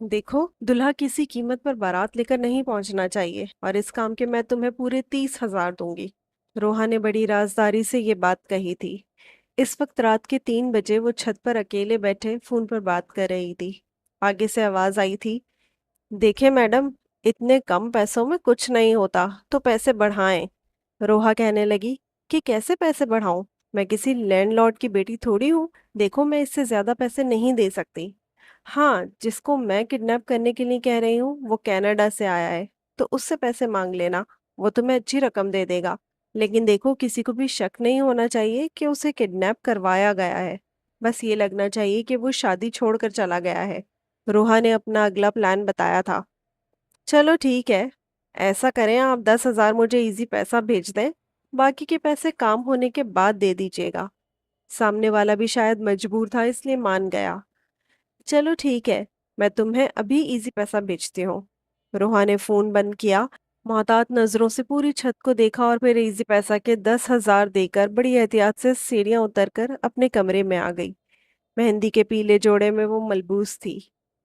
देखो, दुल्हा किसी कीमत पर बारात लेकर नहीं पहुंचना चाहिए और इस काम के मैं तुम्हें पूरे 30,000 दूंगी। रोहा ने बड़ी राजदारी से ये बात कही थी। इस वक्त रात के 3 बजे वो छत पर अकेले बैठे फोन पर बात कर रही थी। आगे से आवाज आई थी, देखे मैडम, इतने कम पैसों में कुछ नहीं होता, तो पैसे बढ़ाएं। रोहा कहने लगी कि कैसे पैसे बढ़ाऊं? मैं किसी लैंडलॉर्ड की बेटी थोड़ी हूँ। देखो, मैं इससे ज्यादा पैसे नहीं दे सकती। हाँ, जिसको मैं किडनैप करने के लिए कह रही हूँ वो कनाडा से आया है, तो उससे पैसे मांग लेना। वो तुम्हें अच्छी रकम दे देगा। लेकिन देखो, किसी को भी शक नहीं होना चाहिए कि उसे किडनैप करवाया गया है। बस ये लगना चाहिए कि वो शादी छोड़कर चला गया है। रोहा ने अपना अगला प्लान बताया था। चलो ठीक है, ऐसा करें, आप 10,000 मुझे इजी पैसा भेज दें। बाकी के पैसे काम होने के बाद दे दीजिएगा। सामने वाला भी शायद मजबूर था, इसलिए मान गया। चलो ठीक है, मैं तुम्हें अभी इजी पैसा भेजती हूँ। रोहा ने फोन बंद किया, मोहतात नजरों से पूरी छत को देखा और फिर इजी पैसा के 10,000 देकर बड़ी एहतियात से सीढ़ियां उतरकर अपने कमरे में आ गई। मेहंदी के पीले जोड़े में वो मलबूस थी।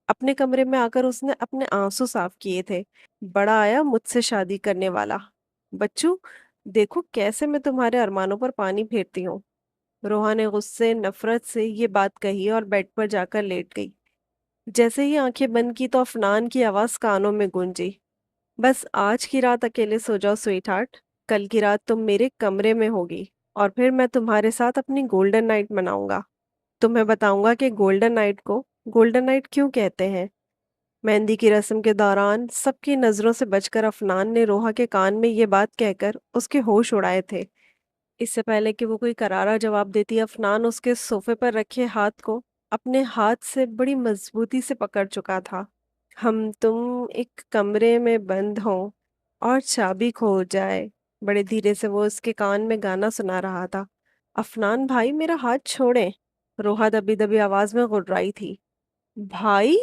अपने कमरे में आकर उसने अपने आंसू साफ किए थे। बड़ा आया मुझसे शादी करने वाला। बच्चू, देखो कैसे मैं तुम्हारे अरमानों पर पानी फेरती हूँ। रोहा ने गुस्से नफरत से ये बात कही और बेड पर जाकर लेट गई। जैसे ही आंखें बंद की तो अफनान की आवाज कानों में गूंजी, बस आज की रात अकेले सो जाओ स्वीट हार्ट। कल की रात तुम मेरे कमरे में होगी और फिर मैं तुम्हारे साथ अपनी गोल्डन नाइट मनाऊंगा। तुम्हें बताऊंगा कि गोल्डन नाइट को गोल्डन नाइट क्यों कहते हैं। मेहंदी की रस्म के दौरान सबकी नजरों से बचकर अफनान ने रोहा के कान में ये बात कहकर उसके होश उड़ाए थे। इससे पहले कि वो कोई करारा जवाब देती, अफनान उसके सोफे पर रखे हाथ को अपने हाथ से बड़ी मजबूती से पकड़ चुका था। हम तुम एक कमरे में बंद हो और चाबी खो जाए। बड़े धीरे से वो उसके कान में गाना सुना रहा था। अफनान भाई, मेरा हाथ छोड़े। रोहा दबी दबी आवाज में गुर्राई थी। भाई?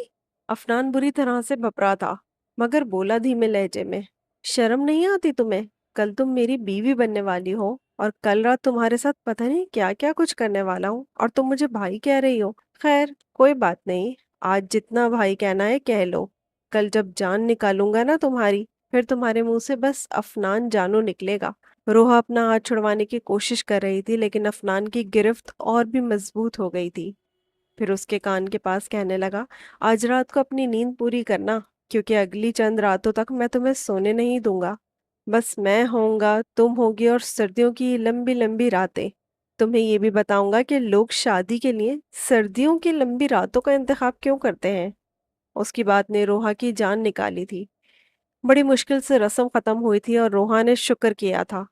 अफनान बुरी तरह से भपरा था, मगर बोला धीमे लहजे में, शर्म नहीं आती तुम्हें? कल तुम मेरी बीवी बनने वाली हो और कल रात तुम्हारे साथ पता नहीं क्या क्या कुछ करने वाला हूँ और तुम मुझे भाई कह रही हो। खैर, कोई बात नहीं, आज जितना भाई कहना है कह लो। कल जब जान निकालूंगा ना तुम्हारी, फिर तुम्हारे मुंह से बस अफनान जानू निकलेगा। रोहा अपना हाथ छुड़वाने की कोशिश कर रही थी, लेकिन अफनान की गिरफ्त और भी मजबूत हो गई थी। फिर उसके कान के पास कहने लगा, आज रात को अपनी नींद पूरी करना, क्योंकि अगली चंद रातों तक मैं तुम्हें सोने नहीं दूंगा। बस मैं होऊंगा, तुम होगी और सर्दियों की लंबी लंबी रातें। तुम्हें ये भी बताऊंगा कि लोग शादी के लिए सर्दियों की लंबी रातों का इंतखाब क्यों करते हैं। उसकी बात ने रोहा की जान निकाली थी। बड़ी मुश्किल से रस्म खत्म हुई थी और रोहा ने शुक्र किया था।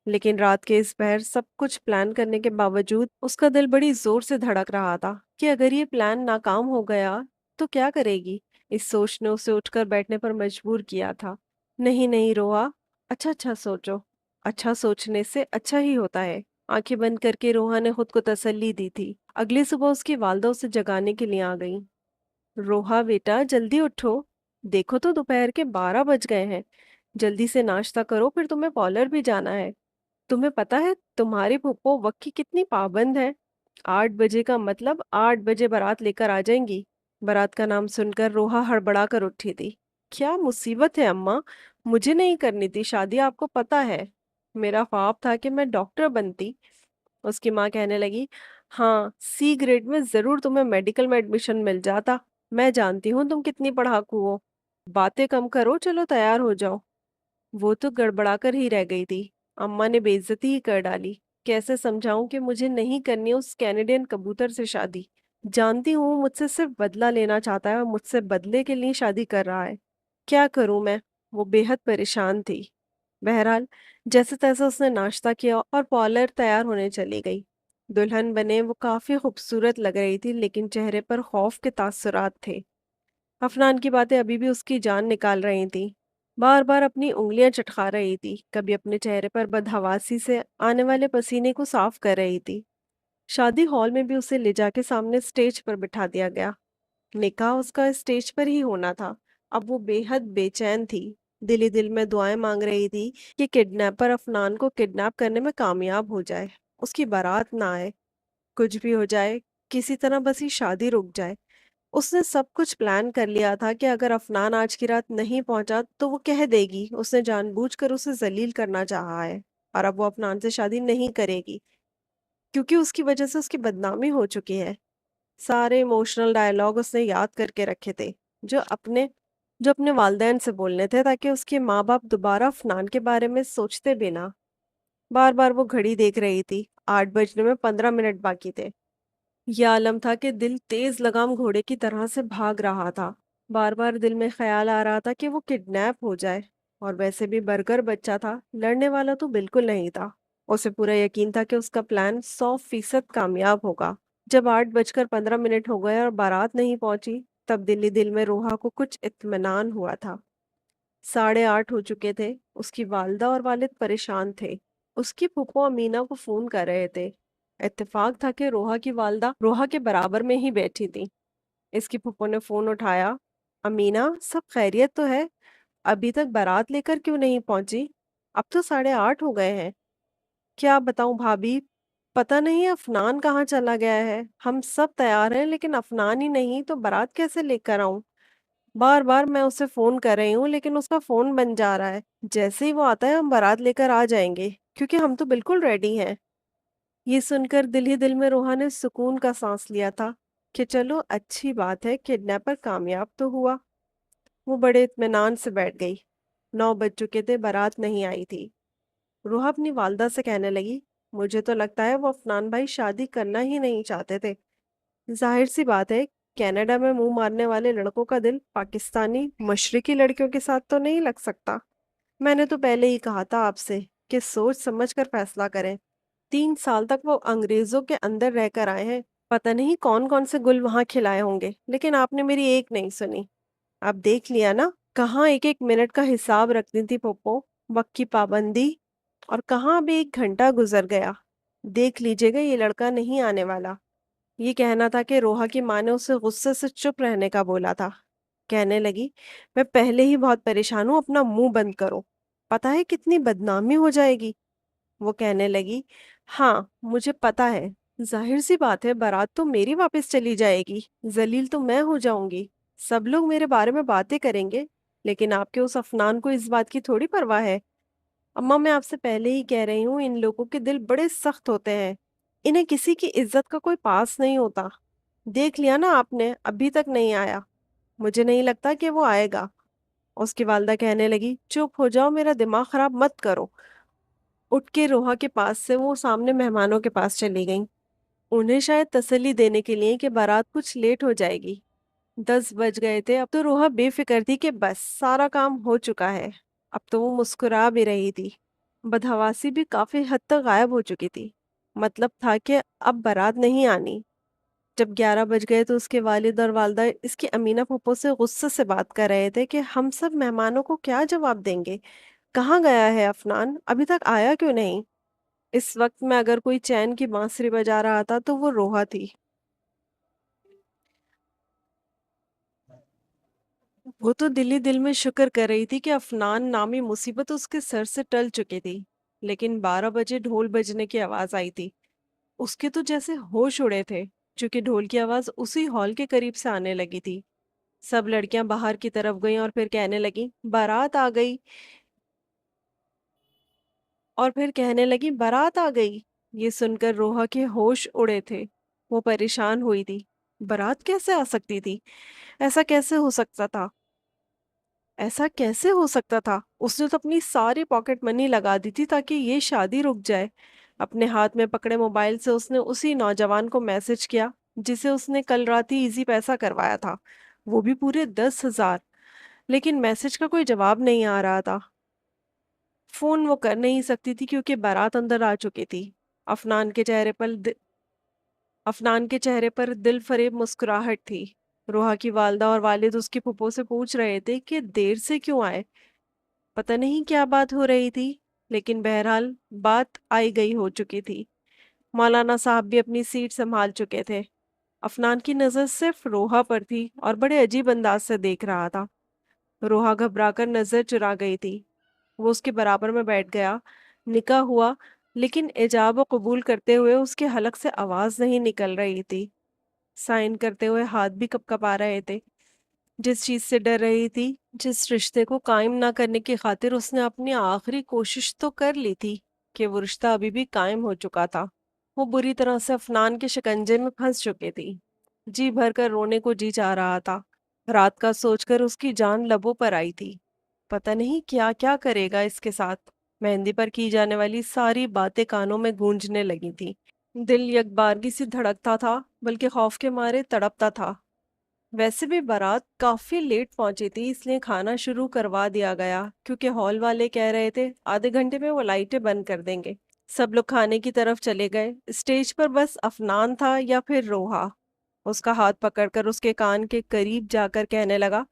लेकिन रात के इस पहर सब कुछ प्लान करने के बावजूद उसका दिल बड़ी जोर से धड़क रहा था कि अगर ये प्लान नाकाम हो गया तो क्या करेगी। इस सोच ने उसे उठकर बैठने पर मजबूर किया था। नहीं नहीं रोहा, अच्छा अच्छा सोचो। अच्छा सोचने से अच्छा ही होता है। आंखें बंद करके रोहा ने खुद को तसल्ली दी थी। अगली सुबह उसकी वालदा उसे जगाने के लिए आ गई। रोहा बेटा, जल्दी उठो। देखो तो दोपहर के 12 बज गए हैं। जल्दी से नाश्ता करो, फिर तुम्हें पार्लर भी जाना है। तुम्हें पता है तुम्हारी फूफो वक्त की कितनी पाबंद है। 8 बजे का मतलब 8 बजे बारात लेकर आ जाएंगी। बारात का नाम सुनकर रोहा हड़बड़ा कर उठी थी। क्या मुसीबत है अम्मा? मुझे नहीं करनी थी शादी, आपको पता है। मेरा ख्वाब था कि मैं डॉक्टर बनती। उसकी माँ कहने लगी, हाँ, सी ग्रेड में जरूर तुम्हें मेडिकल में एडमिशन मिल जाता। मैं जानती हूँ तुम कितनी पढ़ाकू हो। बातें कम करो, चलो तैयार हो जाओ। वो तो गड़बड़ा कर ही रह गई थी। अम्मा ने बेइज्जती ही कर डाली। कैसे समझाऊं कि मुझे नहीं करनी उस कैनेडियन कबूतर से शादी। जानती हूँ मुझसे सिर्फ बदला लेना चाहता है और मुझसे बदले के लिए शादी कर रहा है। क्या करूं मैं? वो बेहद परेशान थी। बहरहाल, जैसे तैसे उसने नाश्ता किया और पार्लर तैयार होने चली गई। दुल्हन बने वो काफी खूबसूरत लग रही थी, लेकिन चेहरे पर खौफ के तासुरात थे। अफनान की बातें अभी भी उसकी जान निकाल रही थी। बार बार अपनी उंगलियां चटखा रही थी, कभी अपने चेहरे पर बदहवासी से आने वाले पसीने को साफ कर रही थी। शादी हॉल में भी उसे ले जाके सामने स्टेज पर बिठा दिया गया। निकाह उसका स्टेज पर ही होना था। अब वो बेहद बेचैन थी। दिल ही दिल में दुआएं मांग रही थी कि किडनैपर अफनान को किडनैप करने में कामयाब हो जाए, उसकी बारात ना आए। कुछ भी हो जाए, किसी तरह बस ये शादी रुक जाए। उसने सब कुछ प्लान कर लिया था कि अगर अफनान आज की रात नहीं पहुंचा तो वो कह देगी उसने जानबूझकर उसे जलील करना चाहा है, और अब वो अफनान से शादी नहीं करेगी क्योंकि उसकी वजह से उसकी बदनामी हो चुकी है। सारे इमोशनल डायलॉग उसने याद करके रखे थे, जो अपने जो अपने वालिदैन से बोलने थे, ताकि उसके माँ बाप दोबारा अफनान के बारे में सोचते बिना। बार बार वो घड़ी देख रही थी, 8 बजने में 15 मिनट बाकी थे। यह आलम था कि दिल तेज लगाम घोड़े की तरह से भाग रहा था। बार बार दिल में ख्याल आ रहा था कि वो किडनैप हो जाए। और वैसे भी बर्गर बच्चा था, लड़ने वाला तो बिल्कुल नहीं था। उसे पूरा यकीन था कि उसका प्लान 100% कामयाब होगा। जब 8 बजकर 15 मिनट हो गए और बारात नहीं पहुंची, तब दिल ही दिल में रोहा को कुछ इत्मीनान हुआ था। 8:30 हो चुके थे। उसकी वालदा और वालिद परेशान थे। उसकी फूफो अमीना को फोन कर रहे थे। इत्तेफाक था कि रोहा की वालदा रोहा के बराबर में ही बैठी थी। इसकी फूफो ने फोन उठाया। अमीना, सब खैरियत तो है? अभी तक बारात लेकर क्यों नहीं पहुंची? अब तो 8:30 हो गए हैं। क्या बताऊं भाभी, पता नहीं अफनान कहाँ चला गया है। हम सब तैयार हैं लेकिन अफनान ही नहीं तो बारात कैसे लेकर आऊं? बार बार मैं उसे फोन कर रही हूँ लेकिन उसका फोन बंद जा रहा है। जैसे ही वो आता है हम बारात लेकर आ जाएंगे, क्योंकि हम तो बिल्कुल रेडी हैं। ये सुनकर दिल ही दिल में रोहा ने सुकून का सांस लिया था कि चलो अच्छी बात है, किडनैपर कामयाब तो हुआ। वो बड़े इत्मीनान से बैठ गई। 9 बज चुके थे, बारात नहीं आई थी। रोहा अपनी वालदा से कहने लगी, मुझे तो लगता है वो अफनान भाई शादी करना ही नहीं चाहते थे। जाहिर सी बात है, कनाडा में मुंह मारने वाले लड़कों का दिल पाकिस्तानी मशरकी लड़कियों के साथ तो नहीं लग सकता। मैंने तो पहले ही कहा था आपसे कि सोच समझ कर फैसला करें। 3 साल तक वो अंग्रेजों के अंदर रहकर आए हैं। पता नहीं कौन कौन से गुल वहां खिलाए होंगे, लेकिन आपने मेरी एक नहीं सुनी। आप देख लिया ना, कहाँ एक एक मिनट का हिसाब रखती थी पोपो, वक्त की पाबंदी। और कहाँ अभी 1 घंटा गुजर गया। देख लीजिएगा, ये लड़का नहीं आने वाला। ये कहना था कि रोहा की माँ ने उसे गुस्से से चुप रहने का बोला था। कहने लगी, मैं पहले ही बहुत परेशान हूँ, अपना मुंह बंद करो। पता है कितनी बदनामी हो जाएगी। वो कहने लगी, हाँ मुझे पता है। जाहिर सी बात है, बारात तो मेरी वापस चली जाएगी, जलील तो मैं हो जाऊंगी। सब लोग मेरे बारे में बातें करेंगे, लेकिन आपके उस अफनान को इस बात की थोड़ी परवाह है। अम्मा, मैं आपसे पहले ही कह रही हूँ, इन लोगों के दिल बड़े सख्त होते हैं। इन्हें किसी की इज्जत का कोई पास नहीं होता। देख लिया ना आपने, अभी तक नहीं आया। मुझे नहीं लगता कि वो आएगा। उसकी वालदा कहने लगी, चुप हो जाओ, मेरा दिमाग खराब मत करो। उठ के रोहा के पास से वो सामने मेहमानों के पास चली गई। उन्हें शायद तसल्ली देने के लिए कि बारात कुछ लेट हो जाएगी। 10 बज गए थे। अब तो रोहा बेफिक्र थी कि बस सारा काम हो चुका है। अब तो वो मुस्कुरा भी रही थी। बदहवासी भी काफी हद तक गायब हो चुकी थी। मतलब था कि अब बारात नहीं आनी। जब 11 बज गए तो उसके वालिद और वालदा इसकी अमीना फूफो से गुस्से से बात कर रहे थे कि हम सब मेहमानों को क्या जवाब देंगे। कहाँ गया है अफनान, अभी तक आया क्यों नहीं? इस वक्त में अगर कोई चैन की बांसुरी बजा रहा था तो वो रोहा थी। वो तो दिल ही दिल में शुक्र कर रही थी कि अफनान नामी मुसीबत उसके सर से टल चुकी थी। लेकिन 12 बजे ढोल बजने की आवाज आई थी। उसके तो जैसे होश उड़े थे, क्योंकि ढोल की आवाज उसी हॉल के करीब से आने लगी थी। सब लड़कियां बाहर की तरफ गईं और फिर कहने लगी, बारात आ गई। और फिर कहने लगी, बारात आ गई। ये सुनकर रोहा के होश उड़े थे। वो परेशान हुई थी। बारात कैसे आ सकती थी? ऐसा कैसे हो सकता था? ऐसा कैसे हो सकता था? उसने तो अपनी सारी पॉकेट मनी लगा दी थी ताकि ये शादी रुक जाए। अपने हाथ में पकड़े मोबाइल से उसने उसी नौजवान को मैसेज किया जिसे उसने कल रात ही इजी पैसा करवाया था, वो भी पूरे 10,000। लेकिन मैसेज का कोई जवाब नहीं आ रहा था। फोन वो कर नहीं सकती थी क्योंकि बारात अंदर आ चुकी थी। अफनान के चेहरे पर दि- अफनान के चेहरे पर दिल फरेब मुस्कुराहट थी। रोहा की वालदा और वालिद उसकी फुप्पो से पूछ रहे थे कि देर से क्यों आए। पता नहीं क्या बात हो रही थी, लेकिन बहरहाल बात आई गई हो चुकी थी। मौलाना साहब भी अपनी सीट संभाल चुके थे। अफनान की नजर सिर्फ रोहा पर थी और बड़े अजीब अंदाज से देख रहा था। रोहा घबराकर नजर चुरा गई थी। वो उसके बराबर में बैठ गया। निकाह हुआ, लेकिन इजाब व कबूल करते हुए उसके हलक से आवाज नहीं निकल रही थी। साइन करते हुए हाथ भी कपकपा रहे थे। जिस चीज से डर रही थी, जिस रिश्ते को कायम ना करने की खातिर उसने अपनी आखिरी कोशिश तो कर ली थी, कि वो रिश्ता अभी भी कायम हो चुका था। वो बुरी तरह से अफनान के शिकंजे में फंस चुकी थी। जी भरकर रोने को जी चाह रहा था। रात का सोचकर उसकी जान लबों पर आई थी। पता नहीं क्या क्या करेगा इसके साथ। मेहंदी पर की जाने वाली सारी बातें कानों में गूंजने लगी थी। दिल यकबारगी से धड़कता था, बल्कि खौफ के मारे तड़पता था। वैसे भी बारात काफी लेट पहुंची थी, इसलिए खाना शुरू करवा दिया गया, क्योंकि हॉल वाले कह रहे थे आधे घंटे में वो लाइटें बंद कर देंगे। सब लोग खाने की तरफ चले गए। स्टेज पर बस अफनान था या फिर रोहा। उसका हाथ पकड़कर उसके कान के करीब जाकर कहने लगा,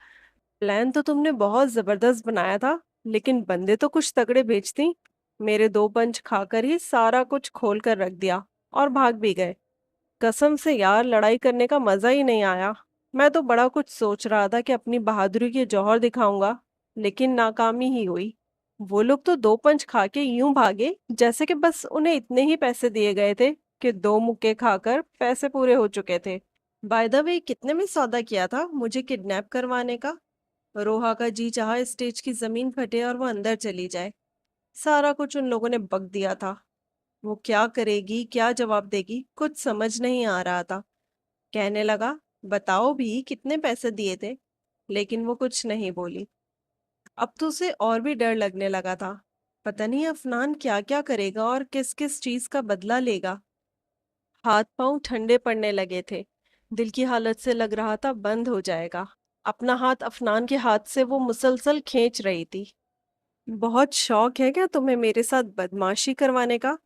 प्लान तो तुमने बहुत जबरदस्त बनाया था, लेकिन बंदे तो कुछ तगड़े भेजती। मेरे 2 पंच खाकर ही सारा कुछ खोल कर रख दिया और भाग भी गए। कसम से यार, लड़ाई करने का मजा ही नहीं आया। मैं तो बड़ा कुछ सोच रहा था कि अपनी बहादुरी के जौहर दिखाऊंगा, लेकिन नाकामी ही हुई। वो लोग तो 2 पंच खा के यूं भागे जैसे कि बस उन्हें इतने ही पैसे दिए गए थे कि 2 मुक्के खाकर पैसे पूरे हो चुके थे। बाय द वे, कितने में सौदा किया था मुझे किडनैप करवाने का? रोहा का जी चाहा स्टेज की जमीन फटे और वो अंदर चली जाए। सारा कुछ उन लोगों ने बक दिया था। वो क्या करेगी, क्या जवाब देगी, कुछ समझ नहीं आ रहा था। कहने लगा, बताओ भी कितने पैसे दिए थे? लेकिन वो कुछ नहीं बोली। अब तो उसे और भी डर लगने लगा था। पता नहीं अफनान क्या क्या करेगा और किस किस चीज का बदला लेगा। हाथ पांव ठंडे पड़ने लगे थे। दिल की हालत से लग रहा था बंद हो जाएगा। अपना हाथ अफनान के हाथ से वो मुसलसल खींच रही थी। बहुत शौक है क्या तुम्हें मेरे साथ बदमाशी करवाने का,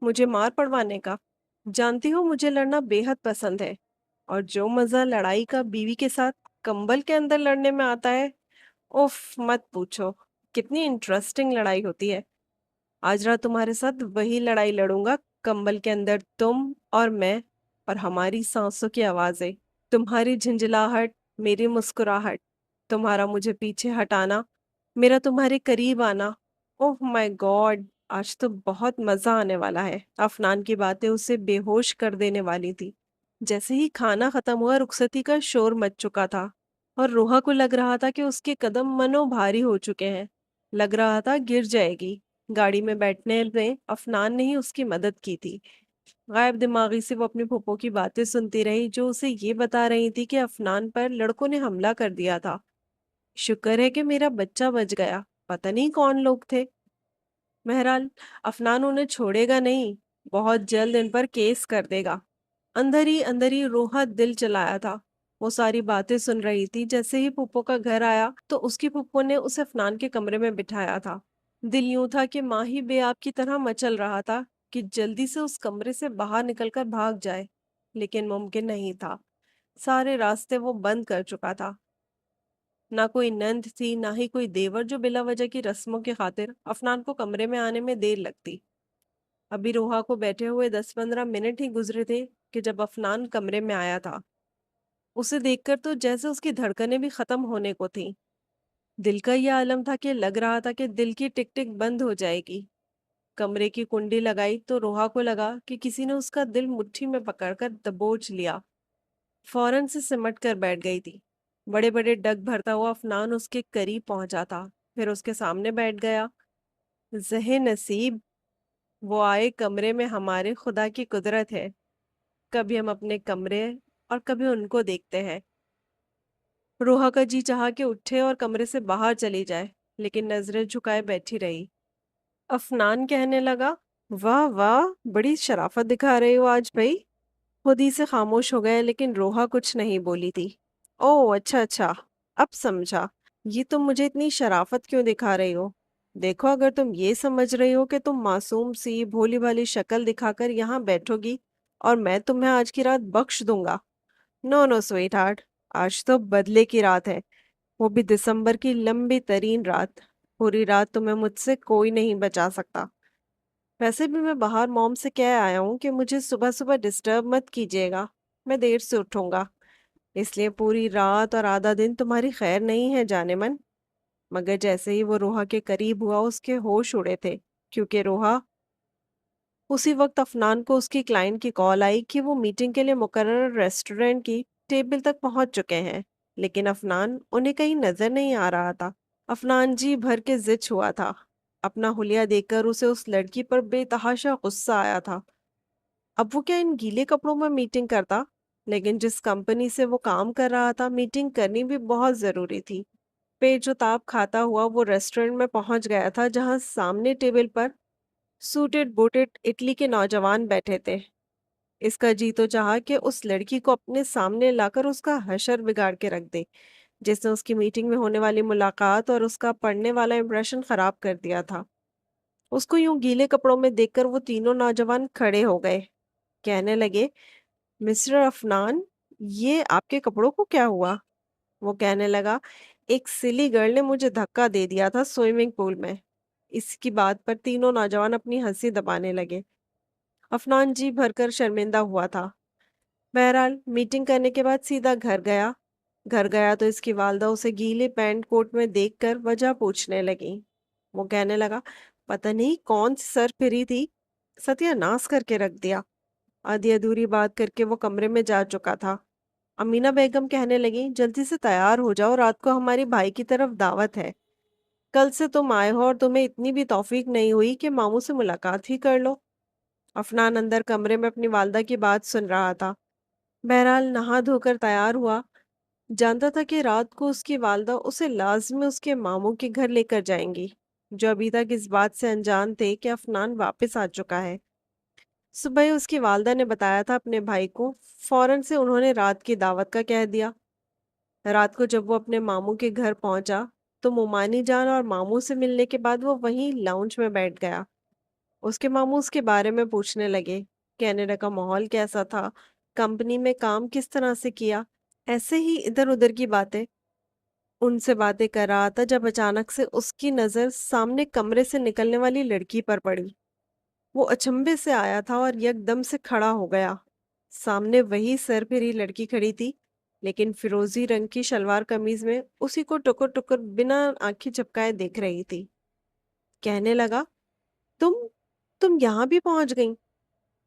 मुझे मार पड़वाने का? जानती हो मुझे लड़ना बेहद पसंद है। और जो मजा लड़ाई का बीवी के साथ कंबल के अंदर लड़ने में आता है, उफ मत पूछो। कितनी इंटरेस्टिंग लड़ाई होती है। आज रात तुम्हारे साथ वही लड़ाई लड़ूंगा। कंबल के अंदर तुम और मैं, और हमारी सांसों की आवाजें। तुम्हारी झिंझलाहट, मेरी मुस्कुराहट, तुम्हारा मुझे पीछे हटाना, मेरा तुम्हारे करीब आना। ओह माय गॉड, आज तो बहुत मजा आने वाला है। अफनान की बातें उसे बेहोश कर देने वाली थी। जैसे ही खाना खत्म हुआ, रुखसती का शोर मच चुका था और रोहा को लग रहा था कि उसके कदम मनो भारी हो चुके हैं। लग रहा था गिर जाएगी। गाड़ी में बैठने में अफनान ने ही उसकी मदद की थी। गायब दिमागी से वो अपनी फूफो की बातें सुनती रही, जो उसे ये बता रही थी कि अफनान पर लड़कों ने हमला कर दिया था। शुक्र है कि मेरा बच्चा बच गया। पता नहीं कौन लोग थे। बहरहाल, अफनान उन्हें छोड़ेगा नहीं। बहुत जल्द इन पर केस कर देगा। अंदर ही रोहा दिल चलाया था। वो सारी बातें सुन रही थी। जैसे ही फूफो का घर आया तो उसकी फूफो ने उसे अफनान के कमरे में बिठाया था। दिल यूं था कि माँ ही बेआब की तरह मचल रहा था कि जल्दी से उस कमरे से बाहर निकलकर भाग जाए, लेकिन मुमकिन नहीं था। सारे रास्ते वो बंद कर चुका था। ना कोई नंद थी, ना ही कोई देवर जो बिला वजह की रस्मों की खातिर अफनान को कमरे में आने में देर लगती। अभी रोहा को बैठे हुए 10-15 मिनट ही गुजरे थे कि जब अफनान कमरे में आया था। उसे देखकर तो जैसे उसकी धड़कनें भी खत्म होने को थीं। दिल का यह आलम था कि लग रहा था कि दिल की टिक टिक बंद हो जाएगी। कमरे की कुंडी लगाई तो रोहा को लगा कि किसी ने उसका दिल मुट्ठी में पकड़कर दबोच लिया। फौरन से सिमट कर बैठ गई थी। बड़े बड़े डग भरता हुआ अफनान उसके करीब पहुंचा था, फिर उसके सामने बैठ गया। जहे नसीब, वो आए कमरे में हमारे खुदा की कुदरत है। कभी हम अपने कमरे और कभी उनको देखते हैं। रोहा का जी चाहा कि उठे और कमरे से बाहर चली जाए, लेकिन नजरें झुकाए बैठी रही। अफनान कहने लगा, वाह वाह, बड़ी शराफत दिखा रहे हो आज भाई। खुद ही से खामोश हो गए, लेकिन रोहा कुछ नहीं बोली थी। ओह अच्छा अच्छा, अब समझा। ये तुम मुझे इतनी शराफत क्यों दिखा रही हो? देखो, अगर तुम ये समझ रही हो कि तुम मासूम सी भोली भाली शक्ल दिखाकर यहाँ बैठोगी और मैं तुम्हें आज की रात बख्श दूंगा। नो नो स्वीट हार्ट, आज तो बदले की रात है। वो भी दिसंबर की लंबी तरीन रात। पूरी रात तुम्हें मुझसे कोई नहीं बचा सकता। वैसे भी मैं बाहर मॉम से कह आया हूँ कि मुझे सुबह सुबह डिस्टर्ब मत कीजिएगा। मैं देर से उठूंगा, इसलिए पूरी रात और आधा दिन तुम्हारी खैर नहीं है जाने मन। मगर जैसे ही वो रोहा के करीब हुआ, उसके होश उड़े थे, क्योंकि रोहा उसी वक्त अफनान को उसकी क्लाइंट की कॉल आई कि वो मीटिंग के लिए मुकर्रर रेस्टोरेंट की टेबल तक पहुंच चुके हैं, लेकिन अफनान उन्हें कहीं नजर नहीं आ रहा था। अफनान जी भर के जिद हुआ था। अपना हुलिया देखकर उसे उस लड़की पर बेतहाशा गुस्सा आया था। अब वो क्या इन गीले कपड़ों में मीटिंग करता? लेकिन जिस कंपनी से वो काम कर रहा था, मीटिंग करनी भी बहुत जरूरी थी। पेट जो ताप खाता हुआ वो रेस्टोरेंट में पहुंच गया था, जहां सामने टेबल पर सूटेड बूटेड इटली के नौजवान बैठे थे। इसका जी तो चाहा कि उस लड़की को अपने सामने लाकर उसका हशर बिगाड़ के रख दे, जिसने उसकी मीटिंग में होने वाली मुलाकात और उसका पढ़ने वाला इंप्रेशन खराब कर दिया था। उसको यूं गीले कपड़ों में देखकर वो तीनों नौजवान खड़े हो गए। कहने लगे, मिस्टर अफनान, ये आपके कपड़ों को क्या हुआ? वो कहने लगा, एक सिली गर्ल ने मुझे धक्का दे दिया था स्विमिंग पूल में। इसकी बात पर तीनों नौजवान अपनी हंसी दबाने लगे। अफनान जी भरकर शर्मिंदा हुआ था। बहरहाल मीटिंग करने के बाद सीधा घर गया। घर गया तो इसकी वालदा उसे गीले पैंट कोट में देखकर वजह पूछने लगी। वो कहने लगा, पता नहीं कौन सी सर फिरी थी, सत्यानाश करके रख दिया। आधी अधूरी बात करके वो कमरे में जा चुका था। अमीना बेगम कहने लगी, जल्दी से तैयार हो जाओ, रात को हमारी भाई की तरफ दावत है। कल से तुम आए हो और तुम्हें इतनी भी तौफीक नहीं हुई कि मामू से मुलाकात ही कर लो। अफनान अंदर कमरे में अपनी वालदा की बात सुन रहा था। बहरहाल नहा धोकर तैयार हुआ। जानता था कि रात को उसकी वालदा उसे लाजमी उसके मामू के घर लेकर जाएंगी, जो अभी तक इस बात से अनजान थे कि अफनान वापस आ चुका है। सुबह उसकी वालदा ने बताया था अपने भाई को। फौरन से उन्होंने रात की दावत का कह दिया। रात को जब वो अपने मामू के घर पहुंचा तो मोमानी जान और मामू से मिलने के बाद वो वहीं लाउंज में बैठ गया। उसके मामू उसके बारे में पूछने लगे, कनाडा का माहौल कैसा था, कंपनी में काम किस तरह से किया, ऐसे ही इधर उधर की बातें। उनसे बातें कर रहा था जब अचानक से उसकी नजर सामने कमरे से निकलने वाली लड़की पर पड़ी। वो अचंभे से आया था और एकदम से खड़ा हो गया। सामने वही सरपिरी लड़की खड़ी थी, लेकिन फिरोजी रंग की शलवार कमीज में उसी को टुकुर टुकुर बिना आंखें झपकाए देख रही थी। कहने लगा, तुम तुम यहाँ भी पहुंच गई?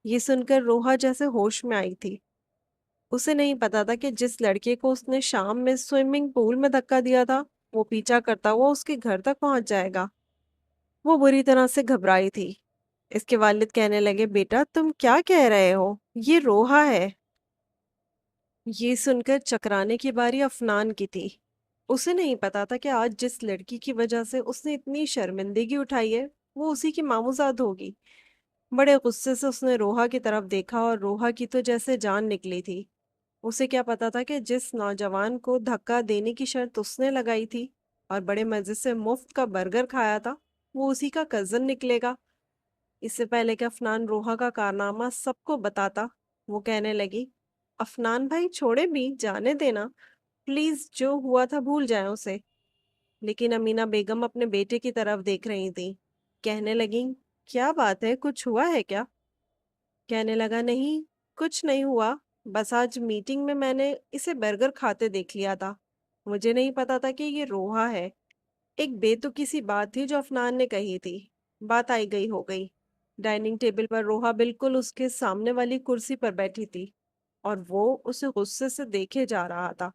ये सुनकर रोहा जैसे होश में आई थी। उसे नहीं पता था कि जिस लड़के को उसने शाम में स्विमिंग पूल में धक्का दिया था, वो पीछा करता हुआ उसके घर तक पहुंच जाएगा। वो बुरी तरह से घबराई थी। इसके वालिद कहने लगे, बेटा तुम क्या कह रहे हो, ये रोहा है। ये सुनकर चकराने की बारी अफनान की थी। उसे नहीं पता था कि आज जिस लड़की की वजह से उसने इतनी शर्मिंदगी उठाई है, वो उसी की मामूजाद होगी। बड़े गुस्से से उसने रोहा की तरफ देखा और रोहा की तो जैसे जान निकली थी। उसे क्या पता था कि जिस नौजवान को धक्का देने की शर्त उसने लगाई थी और बड़े मजे से मुफ्त का बर्गर खाया था, वो उसी का कजन निकलेगा। इससे पहले कि अफनान रोहा का कारनामा सबको बताता, वो कहने लगी, अफनान भाई छोड़े भी जाने देना, प्लीज जो हुआ था भूल जाए उसे। लेकिन अमीना बेगम अपने बेटे की तरफ देख रही थी। कहने लगी, क्या बात है, कुछ हुआ है क्या? कहने लगा, नहीं, कुछ नहीं हुआ। बस आज मीटिंग में मैंने इसे बर्गर खाते देख लिया था। मुझे नहीं पता था कि ये रोहा है। एक बेतुकी सी बात थी जो अफनान ने कही थी। बात आई गई हो गई। डाइनिंग टेबल पर रोहा बिल्कुल उसके सामने वाली कुर्सी पर बैठी थी और वो उसे गुस्से से देखे जा रहा था।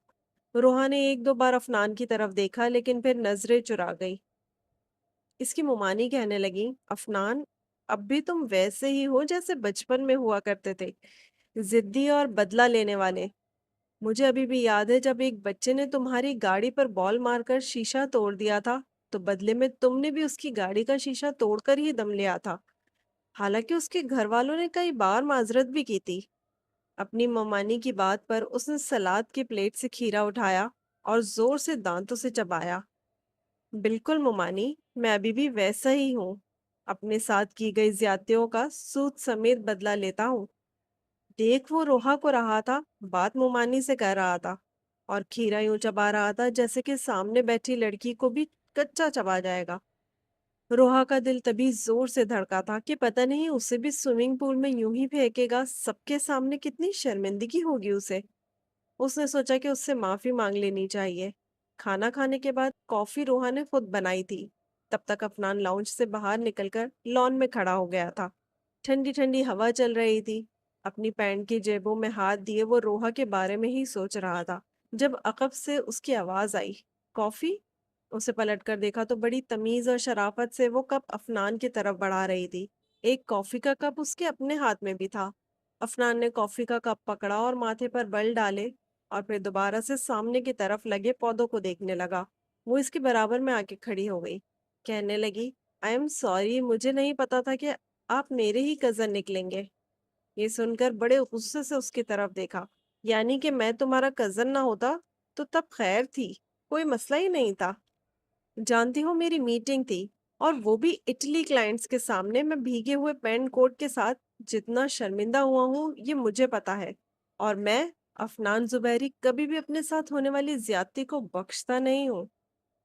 रोहा ने एक दो बार अफनान की तरफ देखा, लेकिन फिर नजरें चुरा गई। इसकी मुमानी कहने लगी, अफनान, अब भी तुम वैसे ही हो जैसे बचपन में हुआ करते थे, जिद्दी और बदला लेने वाले। मुझे अभी भी याद है जब एक बच्चे ने तुम्हारी गाड़ी पर बॉल मारकर शीशा तोड़ दिया था, तो बदले में तुमने भी उसकी गाड़ी का शीशा तोड़कर ही दम लिया था। हालांकि उसके घर वालों ने कई बार माजरत भी की थी। अपनी ममानी की बात पर उसने सलाद की प्लेट से खीरा उठाया और जोर से दांतों से चबाया। बिल्कुल मुमानी, मैं अभी भी वैसा ही हूँ। अपने साथ की गई ज्यादतियों का सूद समेत बदला लेता हूँ। देख, वो रोहा को रहा था, बात मुमानी से कर रहा था और खीरा यूं चबा रहा था जैसे कि सामने बैठी लड़की को भी कच्चा चबा जाएगा। रोहा का दिल तभी जोर से धड़का था कि पता नहीं उसे भी स्विमिंग पूल में यूं ही फेंकेगा, सबके सामने कितनी शर्मिंदगी होगी उसे। उसने सोचा कि उससे माफी मांग लेनी चाहिए। खाना खाने के बाद कॉफी रोहा ने खुद बनाई थी। तब तक अफनान लाउंज से बाहर निकलकर लॉन में खड़ा हो गया था। ठंडी ठंडी हवा चल रही थी। अपनी पैंट की जेबों में हाथ दिए वो रोहा के बारे में ही सोच रहा था जब अकब से उसकी आवाज आई, कॉफी। उसे पलटकर देखा तो बड़ी तमीज और शराफत से वो कप अफनान की तरफ बढ़ा रही थी। एक कॉफी का कप उसके अपने हाथ में भी था। अफनान ने कॉफी का कप पकड़ा और माथे पर बल डाले और फिर दोबारा से सामने की तरफ लगे पौधों को देखने लगा। वो इसके बराबर में आके खड़ी हो गई। कहने लगी, आई एम सॉरी, मुझे नहीं पता था कि आप मेरे ही कजन निकलेंगे। ये सुनकर बड़े गुस्से से उसकी तरफ देखा। यानी कि मैं तुम्हारा कजन ना होता तो तब खैर थी, कोई मसला ही नहीं था। जानती हो मेरी मीटिंग थी और वो भी इटली क्लाइंट्स के सामने, मैं भीगे हुए पेंट कोट के साथ जितना शर्मिंदा हुआ हूँ ये मुझे पता है। और मैं, अफनान जुबैरी, कभी भी अपने साथ होने वाली ज्यादती को बख्शता नहीं हूँ।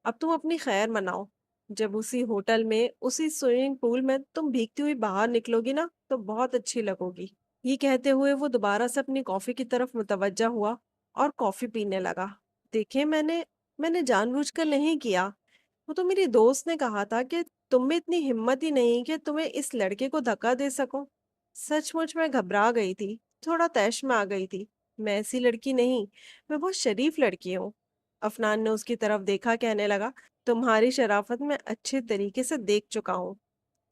अब तुम अपनी खैर मनाओ। जब उसी होटल में उसी स्विमिंग पूल में तुम भीगती हुई बाहर निकलोगी ना तो बहुत अच्छी लगोगी। ये कहते हुए वो दोबारा से अपनी कॉफी की तरफ मुतवज्जा हुआ और कॉफी पीने लगा। देखे, मैंने मैंने जानबूझकर नहीं किया। वो तो मेरी दोस्त ने कहा था कि तुम में इतनी हिम्मत ही नहीं कि तुम्हें इस लड़के को धक्का दे सको। सचमुच मैं घबरा गई थी, थोड़ा तैश में आ गई थी। मैं ऐसी लड़की नहीं, मैं बहुत शरीफ लड़की हूँ। अफनान ने उसकी तरफ देखा, कहने लगा, तुम्हारी शराफत मैं अच्छे तरीके से देख चुका हूँ।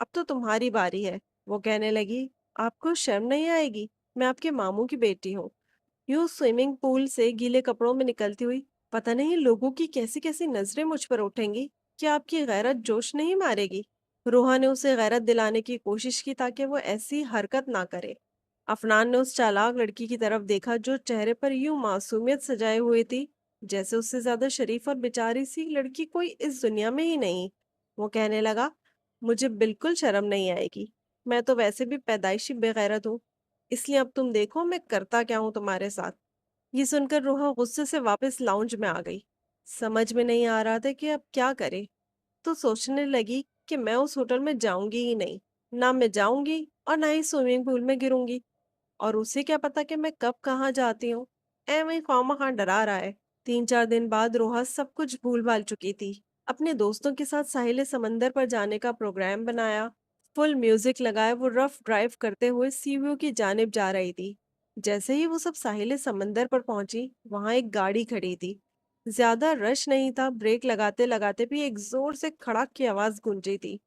अब तो तुम्हारी बारी है। वो कहने लगी, आपको शर्म नहीं आएगी? मैं आपके मामू की बेटी हूँ। यूं स्विमिंग पूल से गीले कपड़ों में निकलती हुई, पता नहीं लोगों की कैसी कैसी नजरें मुझ पर उठेंगी। क्या आपकी गैरत जोश नहीं मारेगी? रोहा ने उसे गैरत दिलाने की कोशिश की ताकि वो ऐसी हरकत ना करे। अफनान ने उस चालाक लड़की की तरफ देखा जो चेहरे पर यूं मासूमियत सजाए हुए थी जैसे उससे ज्यादा शरीफ और बेचारी सी लड़की कोई इस दुनिया में ही नहीं। वो कहने लगा, मुझे बिल्कुल शर्म नहीं आएगी। मैं तो वैसे भी पैदाइशी बेगैरत हूँ। इसलिए अब तुम देखो मैं करता क्या हूँ तुम्हारे साथ। ये सुनकर रूहा गुस्से से वापस लाउंज में आ गई। समझ में नहीं आ रहा था कि अब क्या करे। तो सोचने लगी कि मैं उस होटल में जाऊंगी ही नहीं। ना मैं जाऊंगी और ना ही स्विमिंग पूल में गिरूंगी। और उसे क्या पता कि मैं कब कहाँ जाती हूँ। ऐਵੇਂ ही खामखा डरा रहा है। 3-4 दिन बाद रोहा सब कुछ भूल भाल चुकी थी। अपने दोस्तों के साथ साहिल समंदर पर जाने का प्रोग्राम बनाया। फुल म्यूजिक लगाए वो रफ ड्राइव करते हुए सी व्यू की जानिब जा रही थी। जैसे ही वो सब साहिल समंदर पर पहुंची वहां एक गाड़ी खड़ी थी। ज्यादा रश नहीं था, ब्रेक लगाते लगाते भी एक जोर से खड़ाक की आवाज गूंजी थी।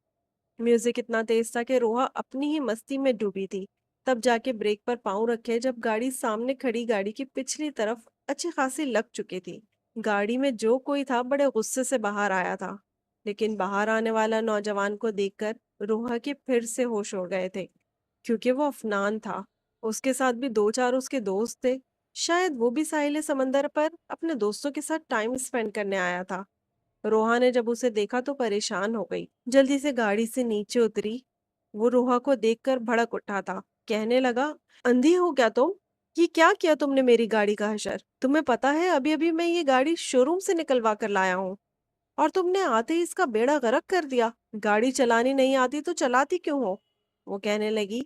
म्यूजिक इतना तेज था कि रोहा अपनी ही मस्ती में डूबी थी। तब जाके ब्रेक पर पाँव रखे जब गाड़ी सामने खड़ी गाड़ी की पिछली तरफ अच्छी खासी लग चुकी थी। गाड़ी में जो कोई था बड़े गुस्से से बाहर आया था। लेकिन बाहर आने वाला नौजवान को देखकर रोहा के फिर से होश उड़ गए थे, क्योंकि वो अफनान था। उसके साथ भी दो चार उसके दोस्त थे। शायद वो भी साहिल समंदर पर अपने दोस्तों के साथ टाइम स्पेंड करने आया था। रोहा ने जब उसे देखा तो परेशान हो गई, जल्दी से गाड़ी से नीचे उतरी। वो रोहा को देखकर भड़क उठा था। कहने लगा, अंधी हो क्या तुम? ये क्या किया तुमने मेरी गाड़ी का हशर? तुम्हें पता है अभी अभी मैं ये गाड़ी शोरूम से निकलवा कर लाया हूँ और तुमने आते ही इसका बेड़ा गर्क कर दिया। गाड़ी चलानी नहीं आती तो चलाती क्यों हो? वो कहने लगी,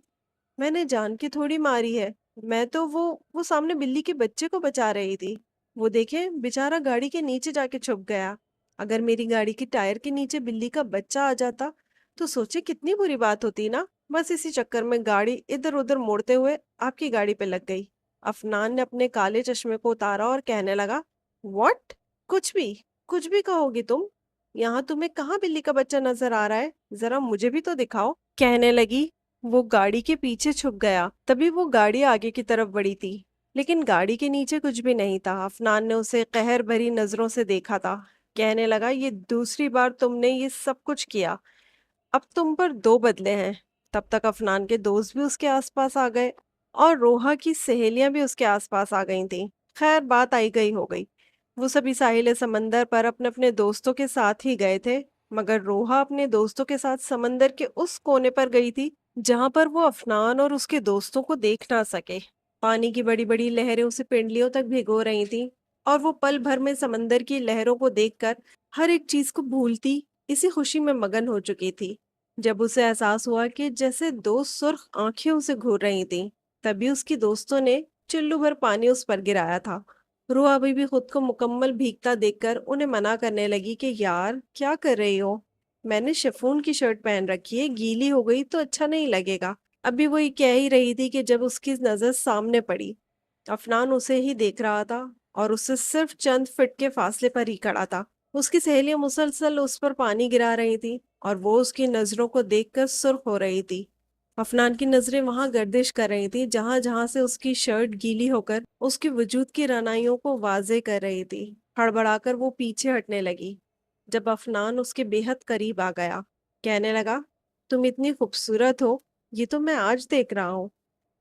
मैंने जान की थोड़ी मारी है। मैं तो वो सामने बिल्ली के बच्चे को बचा रही थी। वो देखे बेचारा गाड़ी के नीचे जाके छुप गया। अगर मेरी गाड़ी की टायर के नीचे बिल्ली का बच्चा आ जाता तो सोचे कितनी बुरी बात होती ना। बस इसी चक्कर में गाड़ी इधर उधर मोड़ते हुए आपकी गाड़ी पे लग गई। अफनान ने अपने काले चश्मे को उतारा और कहने लगा, व्हाट? कुछ भी कहोगी तुम? यहाँ तुम्हें कहाँ बिल्ली का बच्चा नजर आ रहा है? जरा मुझे भी तो दिखाओ। कहने लगी। वो गाड़ी के पीछे छुप गया। तभी वो गाड़ी आगे की तरफ बढ़ी थी, लेकिन गाड़ी के नीचे कुछ भी नहीं था। अफनान ने उसे कहर भरी नजरों से देखा था। कहने लगा, ये दूसरी बार तुमने ये सब कुछ किया। अब तुम पर दो बदले हैं। तब तक अफनान के दोस्त भी उसके आसपास आ गए और रोहा की सहेलियां भी उसके आसपास आ गई थीं। खैर बात आई गई हो गई। वो सभी साहिल समंदर पर अपने अपने दोस्तों के साथ ही गए थे, मगर रोहा अपने दोस्तों के साथ समंदर के उस कोने पर गई थी जहां पर वो अफनान और उसके दोस्तों को देख ना सके। पानी की बड़ी बड़ी लहरें उसे पिंडलियों तक भिगो रही थीं और वो पल भर में समंदर की लहरों को देखकर हर एक चीज को भूलती इसी खुशी में मगन हो चुकी थी। जब उसे एहसास हुआ कि जैसे दो सुर्ख आंखें उसे घूर रही थीं, तभी उसकी दोस्तों ने चिल्लू भर पानी उस पर गिराया था। रूह अभी भी खुद को मुकम्मल भीगता देखकर उन्हें मना करने लगी कि यार क्या कर रही हो? मैंने शिफॉन की शर्ट पहन रखी है, गीली हो गई तो अच्छा नहीं लगेगा। अभी वो ये कह ही रही थी कि जब उसकी नजर सामने पड़ी। अफनान उसे ही देख रहा था और उससे सिर्फ चंद फीट के फासले पर ही खड़ा था। उसकी सहेलियां मुसलसल उस पर पानी गिरा रही थी और वो उसकी नजरों को देखकर सुर्ख हो रही थी। अफनान की नजरें वहां गर्दिश कर रही थी जहां जहां से उसकी शर्ट गीली होकर उसके वजूद की रनाइयों को वाजे कर रही थी। हड़बड़ाकर वो पीछे हटने लगी जब अफनान उसके बेहद करीब आ गया। कहने लगा, तुम इतनी खूबसूरत हो, ये तो मैं आज देख रहा हूँ।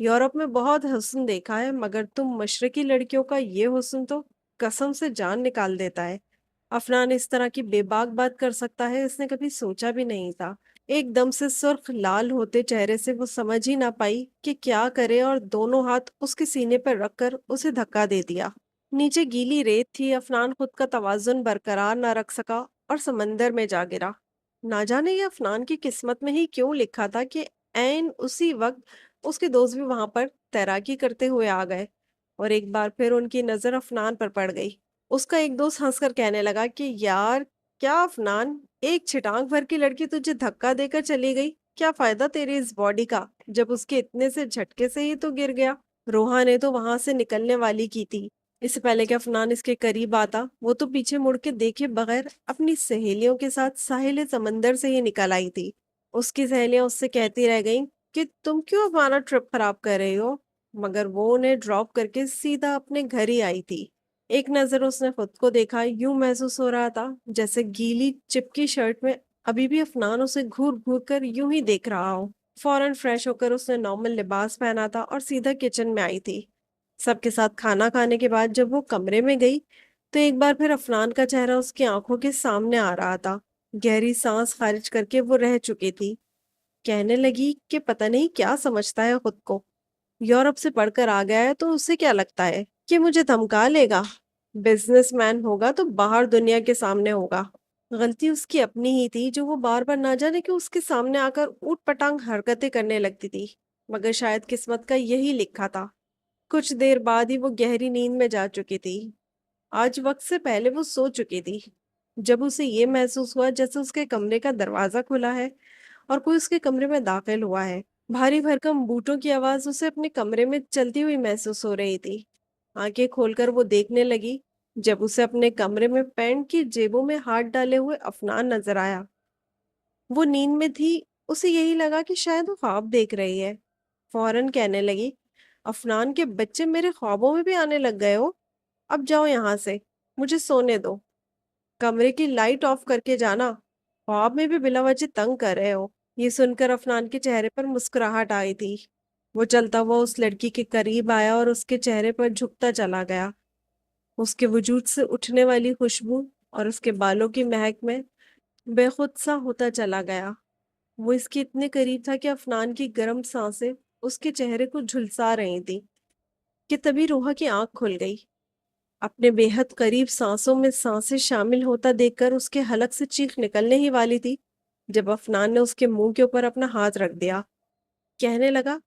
यूरोप में बहुत हुस्न देखा है मगर तुम मशरकी लड़कियों का ये हुस्न तो कसम से जान निकाल देता है। अफनान इस तरह की बेबाक बात कर सकता है, इसने कभी सोचा भी नहीं था। एकदम से सुर्ख लाल होते चेहरे से वो समझ ही ना पाई कि क्या करे और दोनों हाथ उसके सीने पर रखकर उसे धक्का दे दिया। नीचे गीली रेत थी। अफनान खुद का तवाजुन बरकरार ना रख सका और समंदर में जा गिरा। ना जाने ये अफनान की किस्मत में ही क्यों लिखा था कि ऐन उसी वक्त उसके दोस्त भी वहां पर तैराकी करते हुए आ गए और एक बार फिर उनकी नजर अफनान पर पड़ गई। उसका एक दोस्त हंसकर कहने लगा कि यार, क्या अफनान, एक छिटांग भर की लड़की तुझे धक्का देकर चली गई, क्या फायदा तेरी इस बॉडी का जब उसके इतने से झटके से ही तो गिर गया। रोहा ने तो वहां से निकलने वाली की थी। इससे पहले कि अफनान इसके करीब आता वो तो पीछे मुड़ के देखे बगैर अपनी सहेलियों के साथ साहिल समंदर से ही निकल आई थी। उसकी सहेलियां उससे कहती रह गईं कि तुम क्यों हमारा ट्रिप खराब कर रही हो, मगर वो उन्हें ड्रॉप करके सीधा अपने घर ही आई थी। एक नजर उसने खुद को देखा, यूं महसूस हो रहा था जैसे गीली चिपकी शर्ट में अभी भी अफनान उसे घूर घूर कर यूं ही देख रहा हो। फौरन फ्रेश होकर उसने नॉर्मल लिबास पहना था और सीधा किचन में आई थी। सबके साथ खाना खाने के बाद जब वो कमरे में गई तो एक बार फिर अफनान का चेहरा उसकी आंखों के सामने आ रहा था। गहरी सांस खारिज करके वो रह चुकी थी। कहने लगी कि पता नहीं क्या समझता है खुद को, यूरोप से पढ़कर आ गया है तो उसे क्या लगता है कि मुझे धमका लेगा। बिजनेसमैन होगा तो बाहर दुनिया के सामने होगा। गलती उसकी अपनी ही थी जो वो बार बार ना जाने कि उसके सामने आकर ऊट पटांग हरकतें करने लगती थी। मगर शायद किस्मत का यही लिखा था। कुछ देर बाद ही वो गहरी नींद में जा चुकी थी। आज वक्त से पहले वो सो चुकी थी जब उसे ये महसूस हुआ जैसे उसके कमरे का दरवाजा खुला है और कोई उसके कमरे में दाखिल हुआ है। भारी भरकम बूटों की आवाज उसे अपने कमरे में चलती हुई महसूस हो रही थी। आंखें खोलकर वो देखने लगी जब उसे अपने कमरे में पैंट की जेबों में हाथ डाले हुए अफनान नजर आया। वो नींद में थी। उसे यही लगा कि शायद वो ख्वाब देख रही है। फौरन कहने लगी, अफनान के बच्चे मेरे ख्वाबों में भी आने लग गए हो। अब जाओ यहाँ से, मुझे सोने दो। कमरे की लाइट ऑफ करके जाना, ख्वाब में भी बिला वजह तंग कर रहे हो। ये सुनकर अफनान के चेहरे पर मुस्कुराहट आई थी। वो चलता हुआ उस लड़की के करीब आया और उसके चेहरे पर झुकता चला गया। उसके वजूद से उठने वाली खुशबू और उसके बालों की महक में बेखुद सा होता चला गया। वो इसके इतने करीब था कि अफनान की गर्म सांसें उसके चेहरे को झुलसा रही थी कि तभी रूहा की आंख खुल गई। अपने बेहद करीब सांसों में सांसें शामिल होता देखकर उसके हलक से चीख निकलने ही वाली थी जब अफनान ने उसके मुंह के ऊपर अपना हाथ रख दिया। कहने लगा,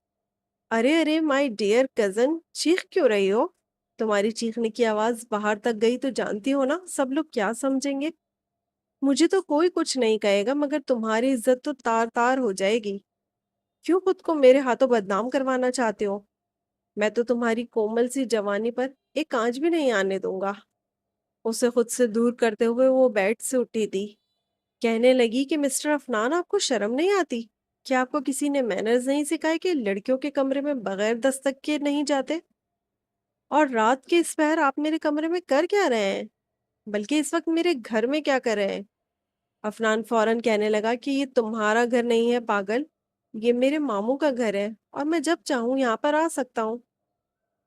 अरे अरे माय डियर कजन, चीख क्यों रही हो? तुम्हारी चीखने की आवाज बाहर तक गई तो जानती हो ना सब लोग क्या समझेंगे। मुझे तो कोई कुछ नहीं कहेगा मगर तुम्हारी इज्जत तो तार तार हो जाएगी। क्यों खुद को मेरे हाथों बदनाम करवाना चाहते हो? मैं तो तुम्हारी कोमल सी जवानी पर एक आंच भी नहीं आने दूंगा। उसे खुद से दूर करते हुए वो बेड से उठी थी। कहने लगी कि मिस्टर अफनान, आपको शर्म नहीं आती? क्या आपको किसी ने मैनर्स नहीं सिखाए कि लड़कियों के कमरे में बगैर दस्तक के नहीं जाते? और रात के इस पहर आप मेरे कमरे में कर क्या रहे हैं? बल्कि इस वक्त मेरे घर में क्या कर रहे हैं? अफनान फौरन कहने लगा कि ये तुम्हारा घर नहीं है पागल, ये मेरे मामू का घर है और मैं जब चाहूँ यहाँ पर आ सकता हूँ।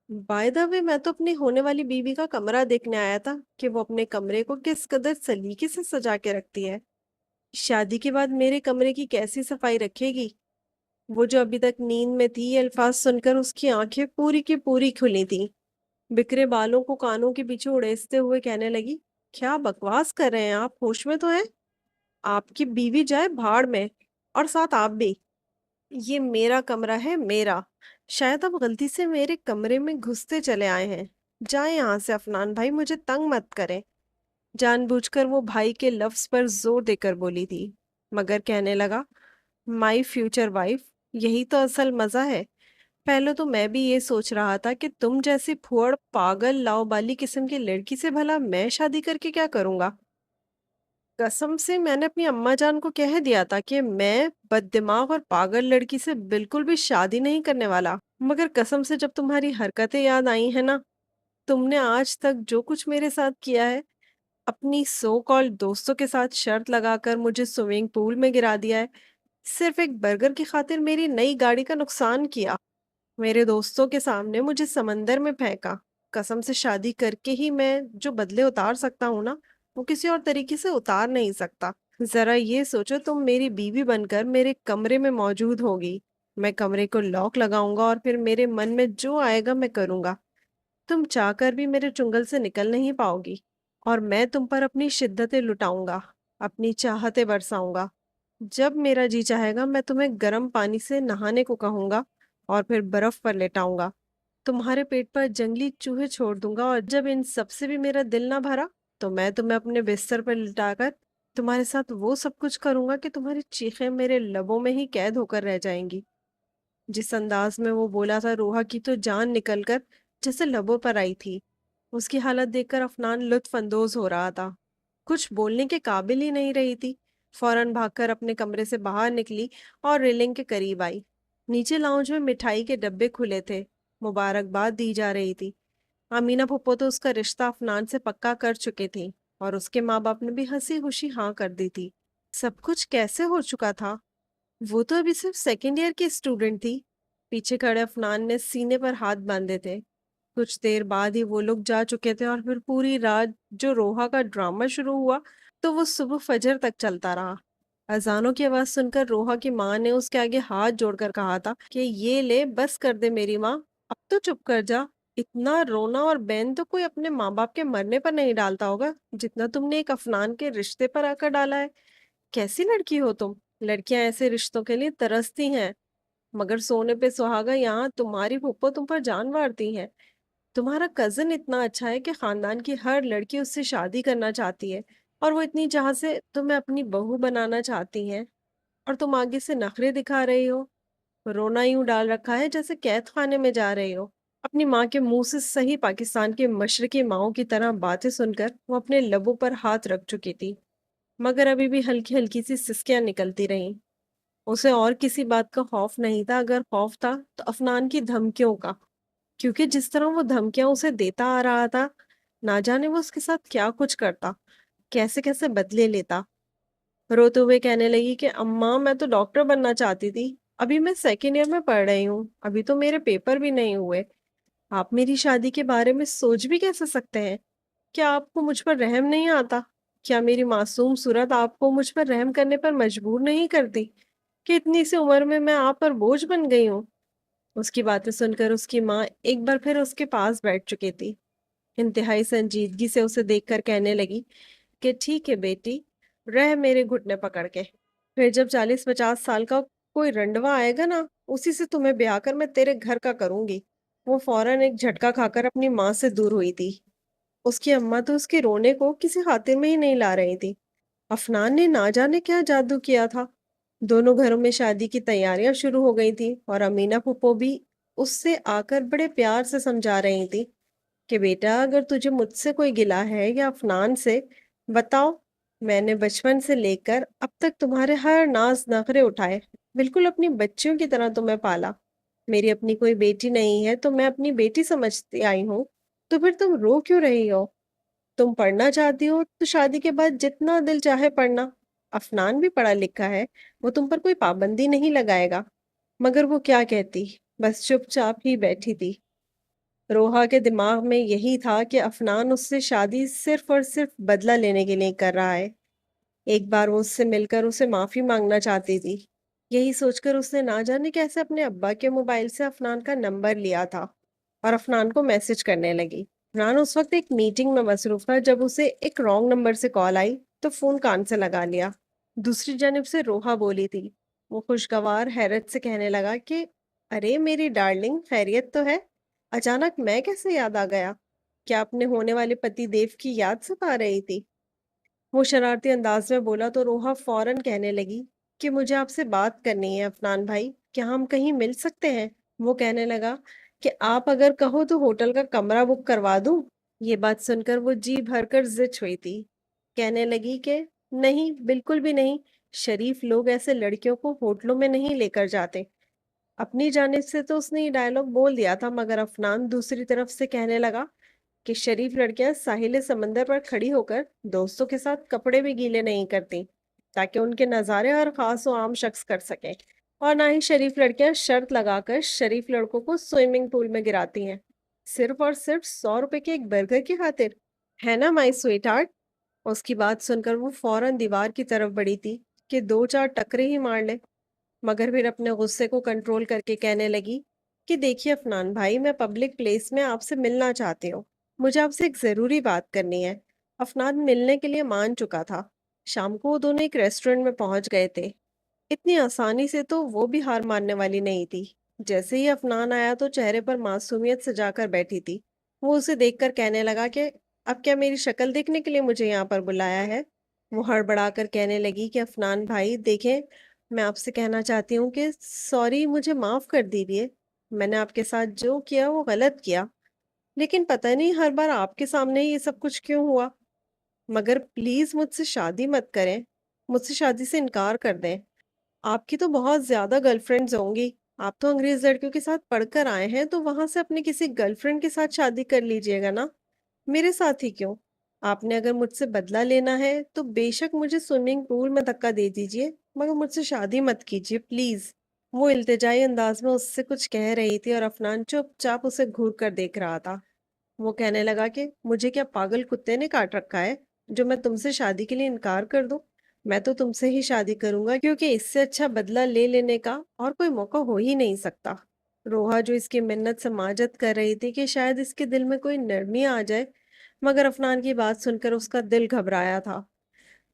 बाय द वे, मैं तो अपनी होने वाली बीवी का कमरा देखने आया था कि वो अपने कमरे को किस कदर सलीके से सजा के रखती है। शादी के बाद मेरे कमरे की कैसी सफाई रखेगी? वो जो अभी तक नींद में थी, ये अल्फाज सुनकर उसकी आंखें पूरी की पूरी खुली थी। बिखरे बालों को कानों के पीछे उड़ेसते हुए कहने लगी, क्या बकवास कर रहे हैं आप? होश में तो हैं? आपकी बीवी जाए भाड़ में, और साथ आप भी। ये मेरा कमरा है, मेरा। शायद आप गलती से मेरे कमरे में घुसते चले आए हैं। जाए यहाँ से अफनान भाई, मुझे तंग मत करें। जानबूझकर वो भाई के लफ्ज पर जोर देकर बोली थी, मगर कहने लगा, माई फ्यूचर वाइफ, यही तो असल मजा है। पहले तो मैं भी ये सोच रहा था कि तुम जैसी फुअड़ पागल लाओबाली किस्म की लड़की से भला मैं शादी करके क्या करूंगा। कसम से मैंने अपनी अम्मा जान को कह दिया था कि मैं बददिमाग और पागल लड़की से बिल्कुल भी शादी नहीं करने वाला। मगर कसम से जब तुम्हारी हरकतें याद आई है ना, तुमने आज तक जो कुछ मेरे साथ किया है, अपनी सो कॉल्ड दोस्तों के साथ शर्त लगाकर मुझे स्विमिंग पूल में गिरा दिया है, सिर्फ एक बर्गर की खातिर मेरी नई गाड़ी का नुकसान किया, मेरे दोस्तों के सामने मुझे समंदर में फेंका। कसम से शादी करके ही मैं जो बदले उतार सकता हूँ ना, वो किसी और तरीके से उतार नहीं सकता। जरा ये सोचो, तुम मेरी बीवी बनकर मेरे कमरे में मौजूद होगी। मैं कमरे को लॉक लगाऊंगा और फिर मेरे मन में जो आएगा मैं करूंगा। तुम चाहकर भी मेरे चुंगल से निकल नहीं पाओगी। और मैं तुम पर अपनी शिद्दतें लुटाऊंगा, अपनी चाहतें बरसाऊंगा। जब मेरा जी चाहेगा मैं तुम्हें गर्म पानी से नहाने को कहूंगा और फिर बर्फ पर लेटाऊंगा। तुम्हारे पेट पर जंगली चूहे छोड़ दूंगा और जब इन सब से भी मेरा दिल ना भरा, तो मैं तुम्हें अपने बिस्तर पर लिटाकर तुम्हारे साथ वो सब कुछ करूंगा कि तुम्हारी चीखें मेरे लबों में ही कैद होकर रह जाएंगी। जिस अंदाज में वो बोला था, रूहा की तो जान निकलकर जैसे लबों पर आई थी। उसकी हालत देखकर अफनान लुत्फ अंदोज हो रहा था, कुछ बोलने के काबिल ही नहीं रही थी। फौरन भागकर अपने कमरे से बाहर निकली और रेलिंग के करीब आई। नीचे लाउंज में मिठाई के डब्बे खुले थे, मुबारकबाद दी जा रही थी। अमीना फुप्पो तो उसका रिश्ता अफनान से पक्का कर चुके थे और उसके माँ बाप ने भी हंसी खुशी हाँ कर दी थी। सब कुछ कैसे हो चुका था? वो तो अभी सिर्फ सेकेंड ईयर की स्टूडेंट थी। पीछे खड़े अफनान ने सीने पर हाथ बांधे थे। कुछ देर बाद ही वो लोग जा चुके थे और फिर पूरी रात जो रोहा का ड्रामा शुरू हुआ, तो वो सुबह फजर तक चलता रहा। अजानों की आवाज सुनकर रोहा की माँ ने उसके आगे हाथ जोड़कर कहा था कि ये ले, बस कर दे मेरी माँ, अब तो चुप कर जा। इतना रोना और बैन तो कोई अपने माँ बाप के मरने पर नहीं डालता होगा जितना तुमने एक अफनान के रिश्ते पर आकर डाला है। कैसी लड़की हो तुम? लड़कियां ऐसे रिश्तों के लिए तरसती हैं, मगर सोने पे सुहागा यहाँ तुम्हारी फूफो तुम पर जान वारती है। तुम्हारा कजिन इतना अच्छा है कि खानदान की हर लड़की उससे शादी करना चाहती है, और वो इतनी चाह से तुम्हें अपनी बहू बनाना चाहती हैं, और तुम आगे से नखरे दिखा रही हो। रोना यूं डाल रखा है जैसे कैद खाने में जा रही हो। अपनी माँ के मुंह से सही पाकिस्तान के मशरकी माओं की तरह बातें सुनकर वो अपने लबों पर हाथ रख चुकी थी, मगर अभी भी हल्की हल्की सी सिसकियां निकलती रहीं। उसे और किसी बात का खौफ नहीं था, अगर खौफ था तो अफनान की धमकियों का। क्योंकि जिस तरह वो धमकियां उसे देता आ रहा था, ना जाने वो उसके साथ क्या कुछ करता, कैसे कैसे बदले लेता। रोते हुए कहने लगी कि अम्मा, मैं तो डॉक्टर बनना चाहती थी, अभी मैं सेकेंड ईयर में पढ़ रही हूँ, अभी तो मेरे पेपर भी नहीं हुए। आप मेरी शादी के बारे में सोच भी कैसे सकते हैं? क्या आपको मुझ पर रहम नहीं आता? क्या मेरी मासूम सूरत आपको मुझ पर रहम करने पर मजबूर नहीं करती कि इतनी सी उम्र में मैं आप पर बोझ बन गई हूँ? उसकी बातें सुनकर उसकी माँ एक बार फिर उसके पास बैठ चुकी थी। इंतहाई संजीदगी से उसे देखकर कहने लगी कि ठीक है बेटी, रह मेरे घुटने पकड़ के। फिर जब 40-50 साल का कोई रंडवा आएगा ना, उसी से तुम्हें ब्याह कर मैं तेरे घर का करूंगी। वो फौरन एक झटका खाकर अपनी माँ से दूर हुई थी। उसकी अम्मा तो उसके रोने को किसी खातिर में ही नहीं ला रही थी। अफनान ने ना जाने क्या जादू किया था। दोनों घरों में शादी की तैयारियां शुरू हो गई थी और अमीना फुप्पो भी उससे आकर बड़े प्यार से समझा रही थी कि बेटा, अगर तुझे मुझसे कोई गिला है या अफनान से, बताओ। मैंने बचपन से लेकर अब तक तुम्हारे हर नाज नखरे उठाए, बिल्कुल अपनी बच्चियों की तरह तुम्हें पाला। मेरी अपनी कोई बेटी नहीं है तो मैं अपनी बेटी समझती आई हूँ। तो फिर तुम रो क्यों रही हो? तुम पढ़ना चाहती हो तो शादी के बाद जितना दिल चाहे पढ़ना। अफनान भी पढ़ा लिखा है, वो तुम पर कोई पाबंदी नहीं लगाएगा। मगर वो क्या कहती, बस चुपचाप ही बैठी थी। रोहा के दिमाग में यही था कि अफनान उससे शादी सिर्फ और सिर्फ बदला लेने के लिए कर रहा है। एक बार वो उससे मिलकर उसे माफी मांगना चाहती थी। यही सोचकर उसने ना जाने कैसे अपने अब्बा के मोबाइल से अफनान का नंबर लिया था और अफनान को मैसेज करने लगी। अफनान उस वक्त एक मीटिंग में मसरूफ था जब उसे एक रॉन्ग नंबर से कॉल आई, तो फोन कान से लगा लिया। दूसरी जानब से रोहा बोली थी। वो खुशगवार हैरत से कहने लगा कि अरे मेरी डार्लिंग, खैरियत तो है? अचानक मैं कैसे याद आ गया? क्या अपने होने वाले पति देव की याद सता रही थी? वो शरारती अंदाज में बोला तो रोहा फौरन कहने लगी कि मुझे आपसे बात करनी है अफनान भाई। क्या हम कहीं मिल सकते हैं? वो कहने लगा कि आप अगर कहो तो होटल का कमरा बुक करवा दूं। ये बात सुनकर वो जी भरकर जिच हुई थी। कहने लगी कि नहीं, बिल्कुल भी नहीं। शरीफ लोग ऐसे लड़कियों को होटलों में नहीं लेकर जाते। अपनी जानिब से तो उसने ये डायलॉग बोल दिया था, मगर अफनान दूसरी तरफ से कहने लगा कि शरीफ लड़कियां साहिल समंदर पर खड़ी होकर दोस्तों के साथ कपड़े भी गीले नहीं करती, ताकि उनके नज़ारे और खास व आम शख्स कर सके। और ना ही शरीफ लड़कियां शर्त लगाकर शरीफ लड़कों को स्विमिंग पूल में गिराती हैं, सिर्फ और सिर्फ 100 रुपए के एक बर्गर की खातिर। है ना माई स्वीट हार्ट? उसकी बात सुनकर वो फौरन दीवार की तरफ बढ़ी थी कि दो चार टकरे ही मार ले, मगर फिर अपने गुस्से को कंट्रोल करके कहने लगी कि देखिए अफनान भाई, मैं पब्लिक प्लेस में आपसे मिलना चाहती हूँ। मुझे आपसे एक जरूरी बात करनी है। अफनान मिलने के लिए मान चुका था। शाम को वो दोनों एक रेस्टोरेंट में पहुंच गए थे। इतनी आसानी से तो वो भी हार मानने वाली नहीं थी। जैसे ही अफनान आया तो चेहरे पर मासूमियत सजाकर बैठी थी। वो उसे देखकर कहने लगा कि अब क्या मेरी शक्ल देखने के लिए मुझे यहाँ पर बुलाया है? वो हड़बड़ाकर कहने लगी कि अफनान भाई देखें, मैं आपसे कहना चाहती हूँ कि सॉरी, मुझे माफ कर दीजिए। मैंने आपके साथ जो किया वो गलत किया, लेकिन पता नहीं हर बार आपके सामने ही ये सब कुछ क्यों हुआ। मगर प्लीज मुझसे शादी मत करें, मुझसे शादी से इनकार कर दें। आपकी तो बहुत ज्यादा गर्लफ्रेंड्स होंगी। आप तो अंग्रेज लड़कियों के साथ पढ़कर आए हैं, तो वहां से अपनी किसी गर्लफ्रेंड के साथ शादी कर लीजिएगा ना। मेरे साथ ही क्यों? आपने अगर मुझसे बदला लेना है तो बेशक मुझे स्विमिंग पूल में धक्का दे दीजिए, मगर मुझसे शादी मत कीजिए प्लीज। वो इल्तिजाई अंदाज में उससे कुछ कह रही थी और अफनान चुपचाप उसे घूर कर देख रहा था। वो कहने लगा कि मुझे क्या पागल कुत्ते ने काट रखा है जो मैं तुमसे शादी के लिए इनकार कर दूं? मैं तो तुमसे ही शादी करूंगा, क्योंकि इससे अच्छा बदला ले लेने का और कोई मौका हो ही नहीं सकता। रोहा जो इसकी मिन्नत समाजत कर रही थी कि शायद इसके दिल में कोई नरमी आ जाए, मगर अफनान की बात सुनकर उसका दिल घबराया था।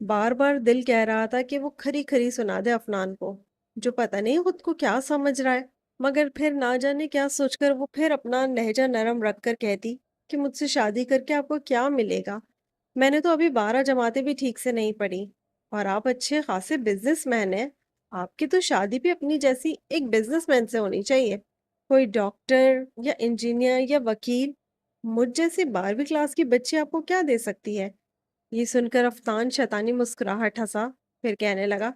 बार बार दिल कह रहा था कि वो खरी खरी सुना दे अफनान को, जो पता नहीं खुद को क्या समझ रहा है। मगर फिर ना जाने क्या सोचकर वो फिर अपना लहजा नरम रखकर कहती कि मुझसे शादी करके आपको क्या मिलेगा? मैंने तो अभी 12 जमातें भी ठीक से नहीं पढ़ी, और आप अच्छे खासे बिजनेसमैन हैं। आपकी तो शादी भी अपनी जैसी एक बिजनेसमैन से होनी चाहिए, कोई डॉक्टर या इंजीनियर या वकील। मुझ जैसी 12वीं क्लास की बच्ची आपको क्या दे सकती है? ये सुनकर अफतान शैतानी मुस्कुराहट हंसा, फिर कहने लगा,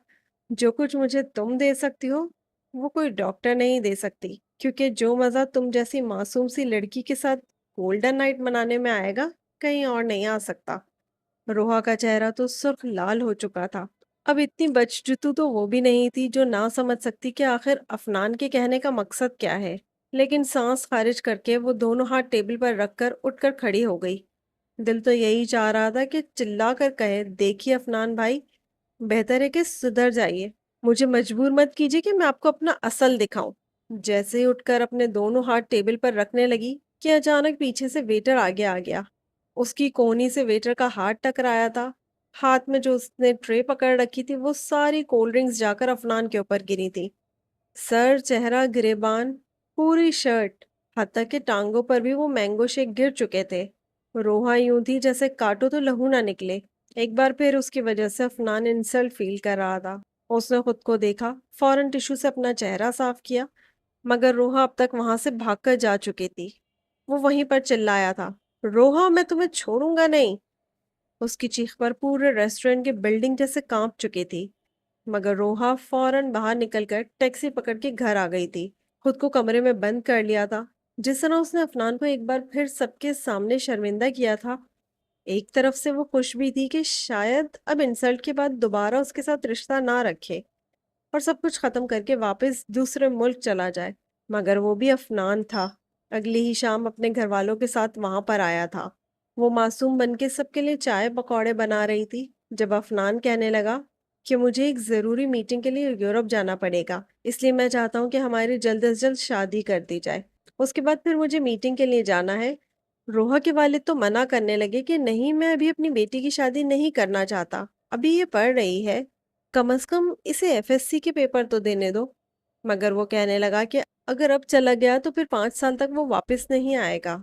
जो कुछ मुझे तुम दे सकती हो वो कोई डॉक्टर नहीं दे सकती, क्योंकि जो मजा तुम जैसी मासूम सी लड़की के साथ गोल्डन नाइट मनाने में आएगा, कहीं और नहीं आ सकता। रोहा का चेहरा तो सुर्ख लाल हो चुका था। अब इतनी बचजुतू तो वो भी नहीं थी जो ना समझ सकती कि आखिर अफनान के कहने का मकसद क्या है। लेकिन सांस खारिज करके वो दोनों हाथ टेबल पर रखकर उठकर खड़ी हो गई। दिल तो यही चाह रहा था कि चिल्ला कर कहे, देखिए अफनान भाई, बेहतर है कि सुधर जाइए। मुझे मजबूर मत कीजिए कि मैं आपको अपना असल दिखाऊं। जैसे ही उठकर अपने दोनों हाथ टेबल पर रखने लगी कि अचानक पीछे से वेटर आगे आ गया। उसकी कोहनी से वेटर का हाथ टकराया था। हाथ में जो उसने ट्रे पकड़ रखी थी वो सारी कोल्ड ड्रिंक्स जाकर अफनान के ऊपर गिरी थी। सर, चेहरा, गिरेबान, पूरी शर्ट, हत्ता के टांगों पर भी वो मैंगो शेक गिर चुके थे। रोहा यूं थी जैसे काटो तो लहू ना निकले। एक बार फिर उसकी वजह से अफनान इंसल्ट फील कर रहा था। उसने खुद को देखा, फौरन टिश्यू से अपना चेहरा साफ किया, मगर रोहा अब तक वहां से भागकर जा चुकी थी। वो वहीं पर चिल्लाया था, रोहा मैं तुम्हें छोड़ूंगा नहीं। उसकी चीख पर पूरे रेस्टोरेंट की बिल्डिंग जैसे कांप चुकी थी। मगर रोहा फौरन बाहर निकलकर टैक्सी पकड़ के घर आ गई थी। खुद को कमरे में बंद कर लिया था। जिस तरह उसने अफनान को एक बार फिर सबके सामने शर्मिंदा किया था, एक तरफ से वो खुश भी थी कि शायद अब इंसल्ट के बाद दोबारा उसके साथ रिश्ता ना रखे और सब कुछ खत्म करके वापस दूसरे मुल्क चला जाए। मगर वो भी अफनान था। अगली ही शाम अपने घर वालों के साथ वहां पर आया था। वो मासूम बन के सबके लिए चाय पकौड़े बना रही थी जब अफनान कहने लगा कि मुझे एक जरूरी मीटिंग के लिए यूरोप जाना पड़ेगा, इसलिए मैं चाहता हूँ कि हमारी जल्द से जल्द शादी कर दी जाए। उसके बाद फिर मुझे मीटिंग के लिए जाना है। रोहा के वालिद तो मना करने लगे कि नहीं, मैं अभी अपनी बेटी की शादी नहीं करना चाहता, अभी ये पढ़ रही है, कम से कम इसे एफएससी के पेपर तो देने दो। मगर वो कहने लगा कि अगर अब चला गया तो फिर 5 साल तक वो वापस नहीं आएगा।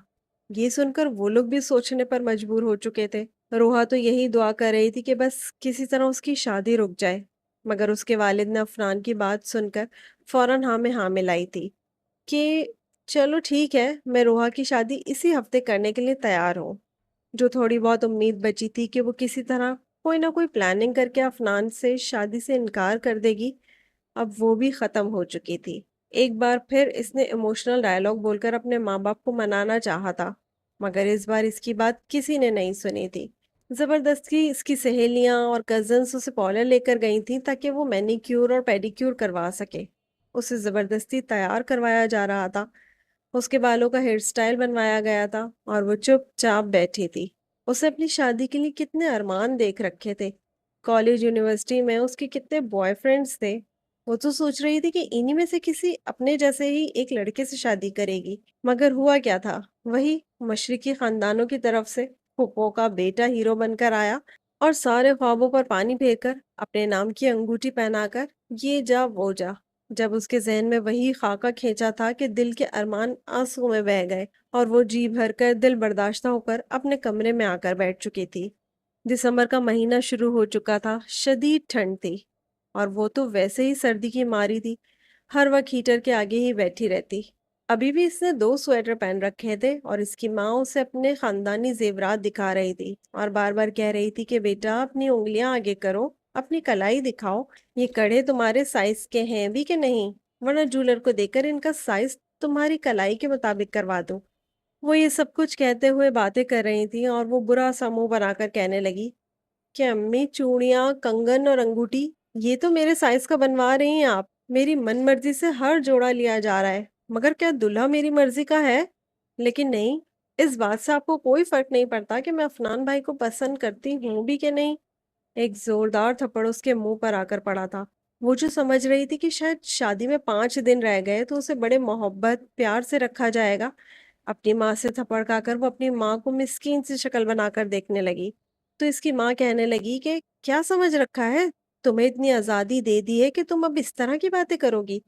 ये सुनकर वो लोग भी सोचने पर मजबूर हो चुके थे। रोहा तो यही दुआ कर रही थी कि बस किसी तरह उसकी शादी रुक जाए। मगर उसके वालिद ने अफनान की बात सुनकर फौरन हाँ में हाँ मिलाई थी कि चलो ठीक है, मैं रोहा की शादी इसी हफ्ते करने के लिए तैयार हूँ। जो थोड़ी बहुत उम्मीद बची थी कि वो किसी तरह कोई ना कोई प्लानिंग करके अफनान से शादी से इनकार कर देगी, अब वो भी खत्म हो चुकी थी। एक बार फिर इसने इमोशनल डायलॉग बोलकर अपने माँ बाप को मनाना चाहा था, मगर इस बार इसकी बात किसी ने नहीं सुनी थी। जबरदस्ती इसकी सहेलियां और कजन्स उसे पार्लर लेकर गई थी ताकि वो मैनिक्योर और पेडिक्योर करवा सके। उसे जबरदस्ती तैयार करवाया जा रहा था, उसके बालों का हेयर स्टाइल बनवाया गया था और वो चुपचाप बैठी थी। उसे अपनी शादी के लिए कितने अरमान देख रखे थे, कॉलेज यूनिवर्सिटी में उसके कितने बॉयफ्रेंड्स थे। वो तो सोच रही थी कि इन्हीं में से किसी अपने जैसे ही एक लड़के से शादी करेगी, मगर हुआ क्या था, वही मशरिकी खानदानों की तरफ से फूफो का बेटा हीरो बनकर आया और सारे ख्वाबों पर पानी फेरकर अपने नाम की अंगूठी पहनाकर ये जा वो जा। जब उसके ज़हन में वही खाका खींचा था कि दिल के अरमान आंसुओं में बह गए और वो जी भरकर दिल बर्दाश्त होकर अपने कमरे में आकर बैठ चुकी थी। दिसंबर का महीना शुरू हो चुका था, शदीद ठंड थी और वो तो वैसे ही सर्दी की मारी थी, हर वक्त हीटर के आगे ही बैठी रहती। अभी भी इसने 2 स्वेटर पहन रखे थे और इसकी माँ उसे अपने खानदानी जेवरात दिखा रही थी और बार बार कह रही थी कि बेटा अपनी उंगलियां आगे करो, अपनी कलाई दिखाओ, ये कड़े तुम्हारे साइज के हैं भी कि नहीं, वरना जूलर को देकर इनका साइज तुम्हारी कलाई के मुताबिक करवा दूं। वो ये सब कुछ कहते हुए बातें कर रही थी और वो बुरा सा मुंह बनाकर कहने लगी कि अम्मी चूड़ियां, कंगन और अंगूठी ये तो मेरे साइज का बनवा रही हैं आप। मेरी मन मर्जी से हर जोड़ा लिया जा रहा है, मगर क्या दूल्हा मेरी मर्जी का है? लेकिन नहीं, इस बात से आपको कोई फर्क नहीं पड़ता कि मैं अफनान भाई को पसंद करती हूँ भी कि नहीं। एक जोरदार थप्पड़ उसके मुंह पर आकर पड़ा था। वो जो समझ रही थी कि शायद शादी में 5 दिन रह गए तो उसे बड़े मोहब्बत प्यार से रखा जाएगा, अपनी माँ से थप्पड़ खाकर वो अपनी माँ को मिस्कीन सी शक्ल बनाकर देखने लगी। तो इसकी माँ कहने लगी कि क्या समझ रखा है, तुम्हें इतनी आजादी दे दी है कि तुम अब इस तरह की बातें करोगी?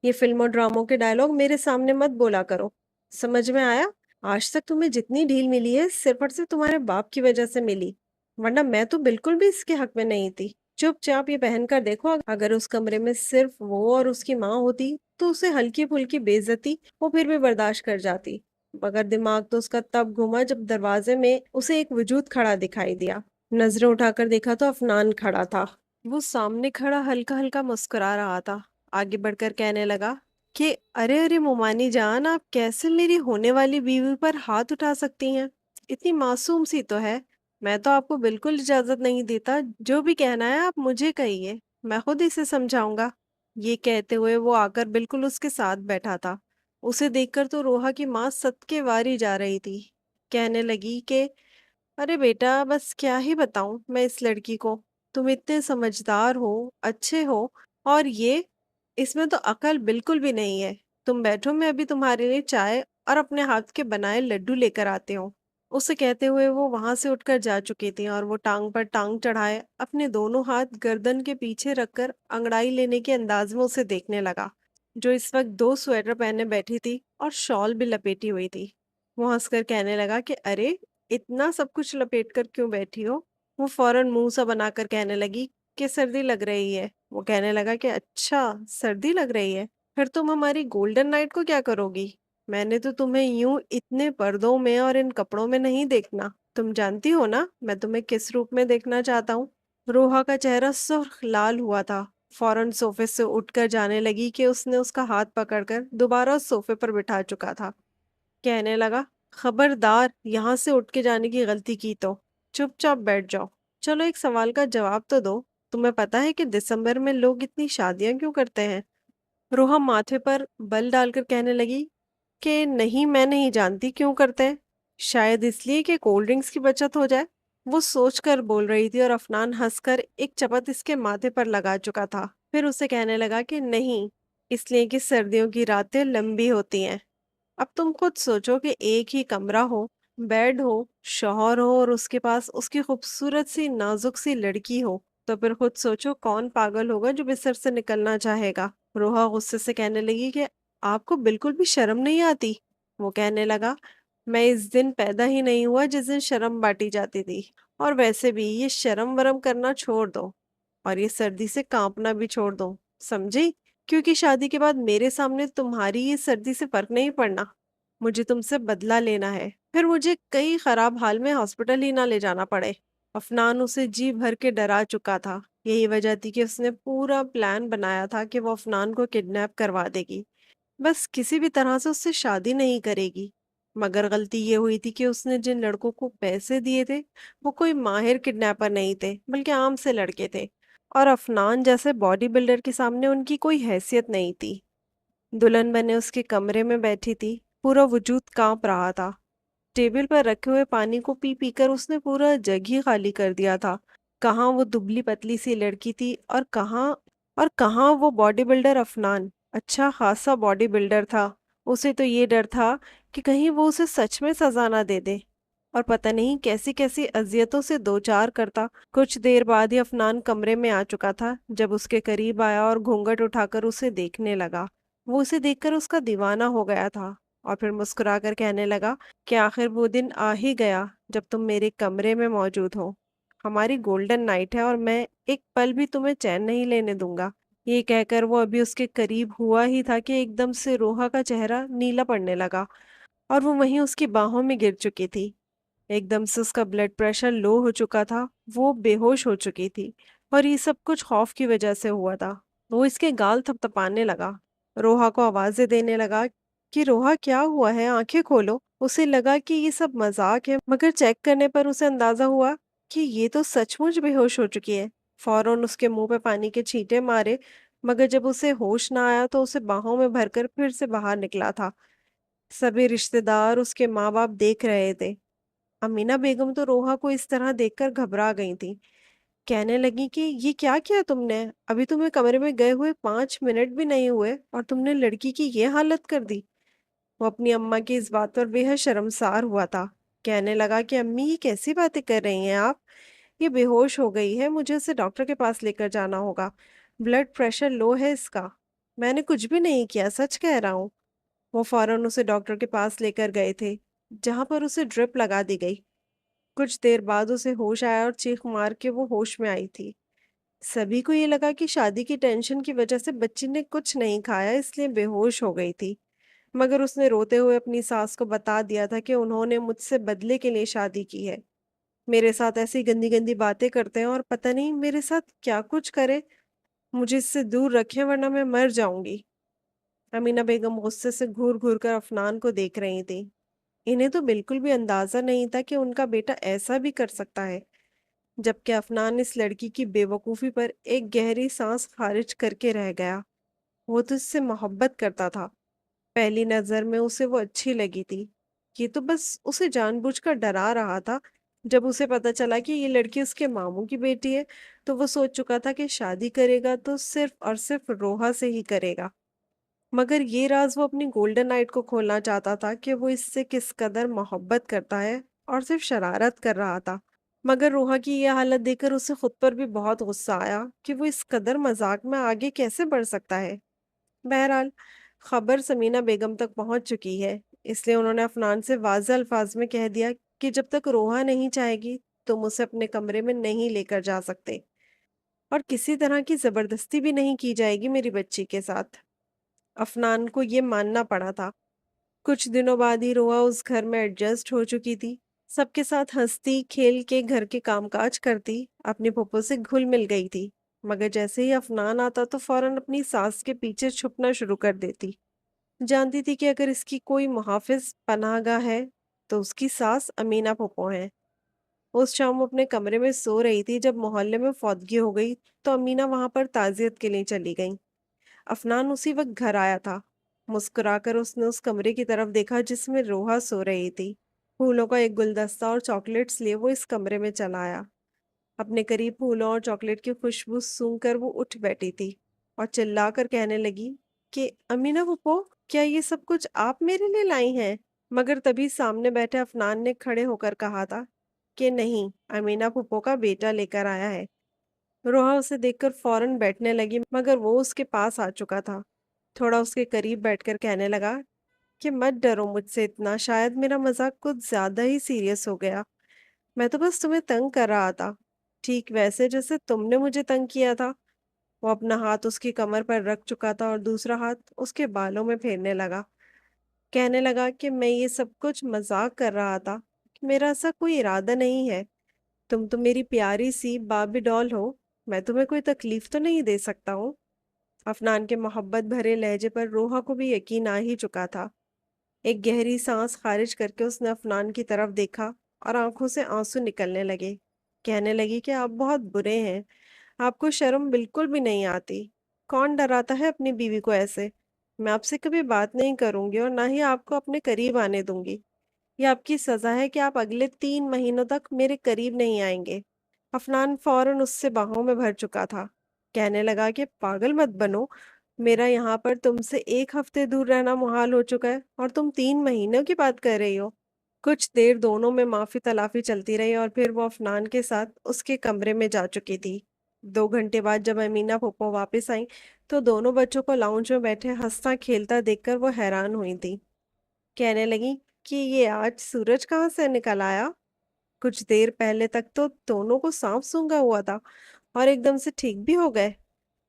ये फिल्म और ड्रामों के डायलॉग मेरे सामने मत बोला करो। समझ में आया? आज तक तुम्हें जितनी ढील मिली है सिर्फ और सिर्फ तुम्हारे बाप की वजह से मिली, वरना मैं तो बिल्कुल भी इसके हक में नहीं थी। चुपचाप ये पहन कर देखो, अगर उस कमरे में सिर्फ वो और उसकी माँ होती तो उसे हल्की फुल्की बेइज्जती वो फिर भी बर्दाश्त कर जाती, मगर दिमाग तो उसका तब घुमा जब दरवाजे में उसे एक वजूद खड़ा दिखाई दिया। नजरें उठाकर देखा तो अफनान खड़ा था। वो सामने खड़ा हल्का हल्का मुस्कुरा रहा था। आगे बढ़कर कहने लगा कि अरे अरे मोमानी जान, आप कैसे मेरी होने वाली बीवी पर हाथ उठा सकती हैं? इतनी मासूम सी तो है। मैं तो आपको बिल्कुल इजाजत नहीं देता, जो भी कहना है आप मुझे कहिए, मैं खुद इसे समझाऊंगा। ये कहते हुए वो आकर बिल्कुल उसके साथ बैठा था। उसे देखकर तो रोहा की माँ सदके वारी जा रही थी। कहने लगी कि अरे बेटा, बस क्या ही बताऊं मैं इस लड़की को। तुम इतने समझदार हो, अच्छे हो, और ये इसमें तो अकल बिल्कुल भी नहीं है। तुम बैठो, मैं अभी तुम्हारे लिए चाय और अपने हाथ के बनाए लड्डू लेकर आते हूँ। उसे कहते हुए वो वहां से उठकर जा चुकी थी और वो टांग पर टांग चढ़ाए अपने दोनों हाथ गर्दन के पीछे रखकर अंगड़ाई लेने के अंदाज में उसे देखने लगा, जो इस वक्त 2 स्वेटर पहने बैठी थी और शॉल भी लपेटी हुई थी। वो हंसकर कहने लगा कि अरे, इतना सब कुछ लपेट कर क्यों बैठी हो? वो फौरन मुंह सा बनाकर कहने लगी कि सर्दी लग रही है। वो कहने लगा कि अच्छा, सर्दी लग रही है, फिर तुम हमारी गोल्डन नाइट को क्या करोगी? मैंने तो तुम्हें यूं इतने पर्दों में और इन कपड़ों में नहीं देखना। तुम जानती हो ना मैं तुम्हें किस रूप में देखना चाहता हूँ। रोहा का चेहरा सुर्ख लाल हुआ था। फौरन सोफे से उठकर जाने लगी कि उसने उसका हाथ पकड़कर दोबारा उस सोफे पर बिठा चुका था। कहने लगा, खबरदार यहाँ से उठ के जाने की गलती की तो चुपचाप बैठ जाओ। चलो एक सवाल का जवाब तो दो, तुम्हें पता है कि दिसंबर में लोग इतनी शादियां क्यों करते हैं? रोहा माथे पर बल डालकर कहने लगी कि नहीं, मैं नहीं जानती क्यों करते हैं। शायद इसलिए कि कोल्ड ड्रिंक्स की बचत हो जाए। वो सोचकर बोल रही थी और अफनान हंसकर एक चपत इसके माथे पर लगा चुका था। फिर उसे कहने लगा कि नहीं, इसलिए कि सर्दियों की रातें लंबी होती हैं। अब तुम खुद सोचो कि एक ही कमरा हो, बेड हो, शौहर हो और उसके पास उसकी खूबसूरत सी नाजुक सी लड़की हो, तो फिर खुद सोचो कौन पागल होगा जो बिस्तर से निकलना चाहेगा। रोहा गुस्से से कहने लगी कि आपको बिल्कुल भी शर्म नहीं आती? वो कहने लगा, मैं इस दिन पैदा ही नहीं हुआ जिस दिन शर्म बांटी जाती थी, और वैसे भी ये शर्म वरम करना छोड़ दो। और ये सर्दी से कांपना भी छोड़ दो, समझी? क्योंकि शादी के बाद मेरे सामने तुम्हारी ये सर्दी से फर्क नहीं पड़ना। मुझे तुमसे बदला लेना है, फिर मुझे कई खराब हाल में हॉस्पिटल ही ना ले जाना पड़े। अफनान उसे जी भर के डरा चुका था। यही वजह थी कि उसने पूरा प्लान बनाया था कि वो अफनान को किडनैप करवा देगी, बस किसी भी तरह से उससे शादी नहीं करेगी। मगर गलती ये हुई थी कि उसने जिन लड़कों को पैसे दिए थे वो कोई माहिर किडनैपर नहीं थे, बल्कि आम से लड़के थे। और अफनान जैसे बॉडी बिल्डर के सामने उनकी कोई हैसियत नहीं थी। दुल्हन बने उसके कमरे में बैठी थी, पूरा वजूद कांप रहा था। टेबल पर रखे हुए पानी को पी पीकर उसने पूरा जग ही खाली कर दिया था। कहाँ वो दुबली पतली सी लड़की थी, और कहाँ वो बॉडी बिल्डर अफनान, अच्छा खासा बॉडी बिल्डर था। उसे तो ये डर था कि कहीं वो उसे सच में सजा ना दे दे, और पता नहीं कैसी कैसी अजियतों से दो चार करता। कुछ देर बाद ही अफनान कमरे में आ चुका था। जब उसके करीब आया और घूंघट उठाकर उसे देखने लगा, वो उसे देखकर उसका दीवाना हो गया था। और फिर मुस्कुराकर कहने लगा कि आखिर वो दिन आ ही गया जब तुम मेरे कमरे में मौजूद हो। हमारी गोल्डन नाइट है और मैं एक पल भी तुम्हें चैन नहीं लेने दूंगा। ये कहकर वो अभी उसके करीब हुआ ही था कि एकदम से रोहा का चेहरा नीला पड़ने लगा और वो वहीं उसकी बाहों में गिर चुकी थी। एकदम से उसका ब्लड प्रेशर लो हो चुका था, वो बेहोश हो चुकी थी। और ये सब कुछ खौफ की वजह से हुआ था। वो इसके गाल थपथपाने लगा, रोहा को आवाजें देने लगा कि रोहा क्या हुआ है, आंखें खोलो। उसे लगा कि ये सब मजाक है, मगर चेक करने पर उसे अंदाजा हुआ कि ये तो सचमुच बेहोश हो चुकी है। फौरन उसके मुंह पे पानी के छींटे मारे, मगर जब उसे होश ना आया तो उसे बाहों में भरकर फिर से बाहर निकला था। सभी रिश्तेदार, उसके माँ बाप देख रहे थे। अमीना बेगम तो रोहा को इस तरह देखकर घबरा गई थी। कहने लगी कि ये क्या किया तुमने? अभी तुम्हें कमरे में गए हुए 5 मिनट भी नहीं हुए और तुमने लड़की की ये हालत कर दी। वो अपनी अम्मा की इस बात पर बेहद शर्मसार हुआ था। कहने लगा कि अम्मी, ये कैसी बातें कर रही हैं आप? ये बेहोश हो गई है, मुझे उसे डॉक्टर के पास लेकर जाना होगा। ब्लड प्रेशर लो है इसका। मैंने कुछ भी नहीं किया, सच कह रहा हूँ। वो फौरन उसे डॉक्टर के पास लेकर गए थे, जहां पर उसे ड्रिप लगा दी गई। कुछ देर बाद उसे होश आया और चीख मार के वो होश में आई थी। सभी को ये लगा कि शादी की टेंशन की वजह से बच्ची ने कुछ नहीं खाया, इसलिए बेहोश हो गई थी। मगर उसने रोते हुए अपनी सास को बता दिया था कि उन्होंने मुझसे बदले के लिए शादी की है। मेरे साथ ऐसी गंदी गंदी बातें करते हैं और पता नहीं मेरे साथ क्या कुछ करे। मुझे इससे दूर रखें वरना मैं मर जाऊंगी। अमीना बेगम गुस्से से घूर घूर कर अफनान को देख रही थी। इन्हें तो बिल्कुल भी अंदाजा नहीं था कि उनका बेटा ऐसा भी कर सकता है। जबकि अफनान इस लड़की की बेवकूफ़ी पर एक गहरी सांस खारिज करके रह गया। वो तो इससे मोहब्बत करता था। पहली नज़र में उसे वो अच्छी लगी थी। ये तो बस उसे जानबूझकर डरा रहा था। जब उसे पता चला कि ये लड़की उसके मामू की बेटी है, तो वो सोच चुका था कि शादी करेगा तो सिर्फ और सिर्फ रोहा से ही करेगा। मगर ये राज वो अपनी गोल्डन नाइट को खोलना चाहता था कि वो इससे किस कदर मोहब्बत करता है और सिर्फ शरारत कर रहा था। मगर रोहा की ये हालत देखकर उसे खुद पर भी बहुत गुस्सा आया कि वो इस कदर मजाक में आगे कैसे बढ़ सकता है। बहरहाल, खबर समीना बेगम तक पहुंच चुकी है, इसलिए उन्होंने अफनान से वाज़ेह अल्फाज में कह दिया कि जब तक रोहा नहीं चाहेगी तुम उसे अपने कमरे में नहीं लेकर जा सकते, और किसी तरह की जबरदस्ती भी नहीं की जाएगी मेरी बच्ची के साथ। अफनान को ये मानना पड़ा था। कुछ दिनों बाद ही रोहा उस घर में एडजस्ट हो चुकी थी। सबके साथ हंसती खेल के घर के कामकाज करती, अपनी फूफो से घुल मिल गई थी। मगर जैसे ही अफनान आता तो फौरन अपनी सास के पीछे छुपना शुरू कर देती। जानती थी कि अगर इसकी कोई मुहाफिज पनाहगाह है तो उसकी सास अमीना फूफो है। उस शाम वो अपने कमरे में सो रही थी जब मोहल्ले में फौतगी हो गई, तो अमीना वहां पर ताजियत के लिए चली गई। अफनान उसी वक्त घर आया था। मुस्कुराकर उसने उस कमरे की तरफ देखा जिसमें रोहा सो रही थी। फूलों का एक गुलदस्ता और चॉकलेट्स लिए वो इस कमरे में चला आया। अपने करीब फूलों और चॉकलेट की खुशबू सूंघकर वो उठ बैठी थी और चिल्लाकर कहने लगी कि अमीना फूफो, क्या ये सब कुछ आप मेरे लिए लाई हैं? मगर तभी सामने बैठे अफनान ने खड़े होकर कहा था कि नहीं, अमीना फूफो का बेटा लेकर आया है। रोहा उसे देखकर फौरन बैठने लगी, मगर वो उसके पास आ चुका था। थोड़ा उसके करीब बैठकर कहने लगा कि मत डरो मुझसे इतना, शायद मेरा मजाक कुछ ज्यादा ही सीरियस हो गया। मैं तो बस तुम्हें तंग कर रहा था। ठीक वैसे जैसे तुमने मुझे तंग किया था। वो अपना हाथ उसकी कमर पर रख चुका था और दूसरा हाथ उसके बालों में फेरने लगा। कहने लगा कि मैं ये सब कुछ मजाक कर रहा था, कि मेरा ऐसा कोई इरादा नहीं है। तुम तो मेरी प्यारी सी बार्बी डॉल हो। मैं तुम्हें कोई तकलीफ तो नहीं दे सकता हूँ। अफनान के मोहब्बत भरे लहजे पर रोहा को भी यकीन आ ही चुका था। एक गहरी सांस खारिज करके उसने अफनान की तरफ देखा और आंखों से आंसू निकलने लगे। कहने लगी कि आप बहुत बुरे हैं। आपको शर्म बिल्कुल भी नहीं आती। कौन डराता है अपनी बीवी को ऐसे। मैं आपसे कभी बात नहीं करूंगी और ना ही आपको अपने करीब आने दूंगी। ये आपकी सजा है कि आप अगले 3 महीनों तक मेरे करीब नहीं आएंगे। अफनान फौरन उससे बाहों में भर चुका था। कहने लगा कि पागल मत बनो। मेरा यहाँ पर तुमसे 1 हफ्ते दूर रहना मुहाल हो चुका है और तुम 3 महीनों की बात कर रही हो। कुछ देर दोनों में माफी तलाफी चलती रही और फिर वो अफनान के साथ उसके कमरे में जा चुकी थी। 2 घंटे बाद जब अमीना फूफो वापस आई तो दोनों बच्चों को लाउंज में बैठे हंसता खेलता देखकर वो हैरान हुई थी। कहने लगी कि ये आज सूरज कहाँ से निकल आया। कुछ देर पहले तक तो दोनों को सांप सूंघा हुआ था और एकदम से ठीक भी हो गए।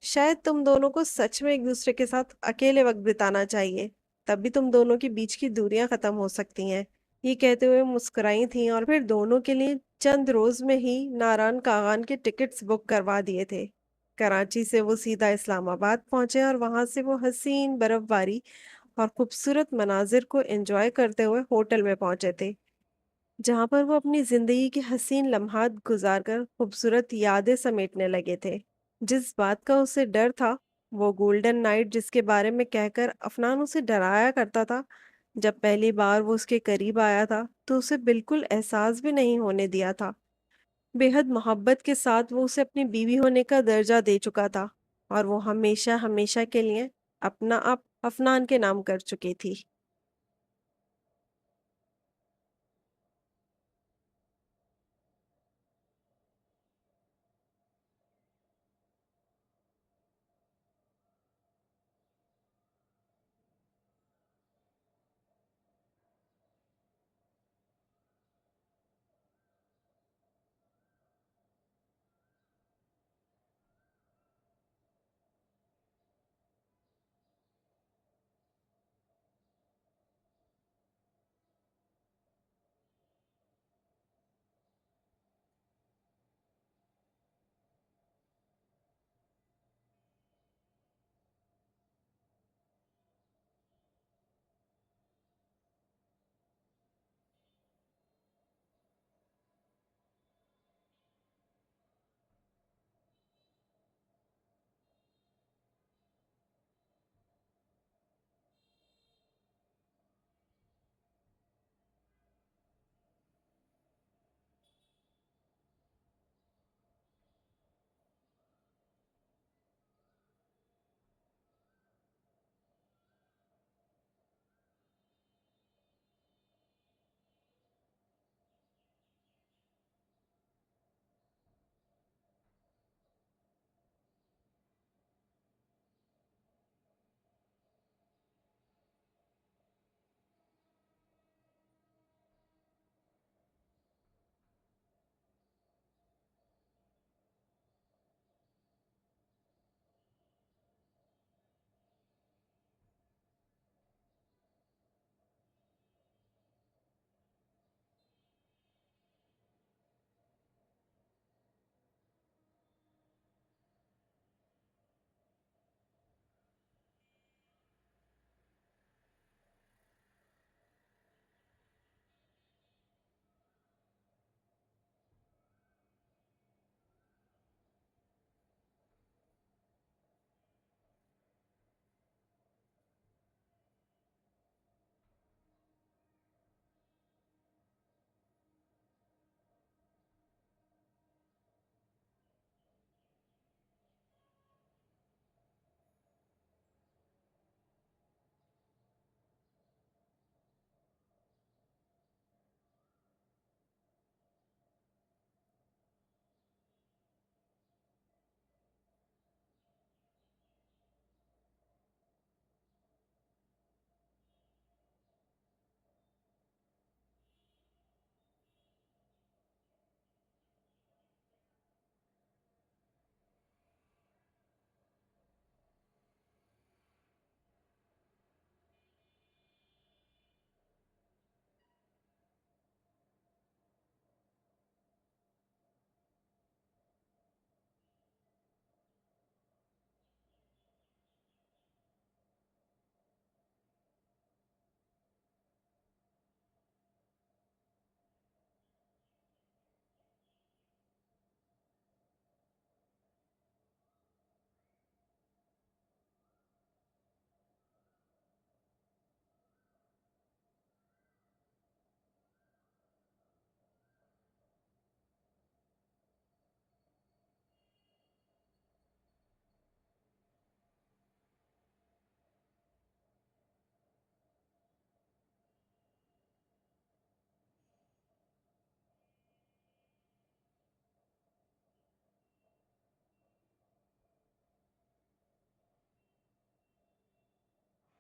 शायद तुम दोनों को सच में एक दूसरे के साथ अकेले वक्त बिताना चाहिए। तभी तुम दोनों के बीच की दूरियां खत्म हो सकती हैं। ये कहते हुए मुस्कुराई थी और फिर दोनों के लिए चंद रोज में ही नारायण कागान के टिकट्स बुक करवा दिए थे। कराची से वो सीधा इस्लामाबाद पहुंचे और वहां से वो हसीन बर्फबारी और खूबसूरत मनाजिर को एंजॉय करते हुए होटल में पहुंचे थे, जहां पर वो अपनी जिंदगी के हसीन लम्हात गुजारकर खूबसूरत यादें समेटने लगे थे। जिस बात का उसे डर था, वो गोल्डन नाइट जिसके बारे में कहकर अफनान उसे डराया करता था, जब पहली बार वो उसके करीब आया था तो उसे बिल्कुल एहसास भी नहीं होने दिया था। बेहद मोहब्बत के साथ वो उसे अपनी बीवी होने का दर्जा दे चुका था और वो हमेशा हमेशा के लिए अपना आप अफनान के नाम कर चुकी थी।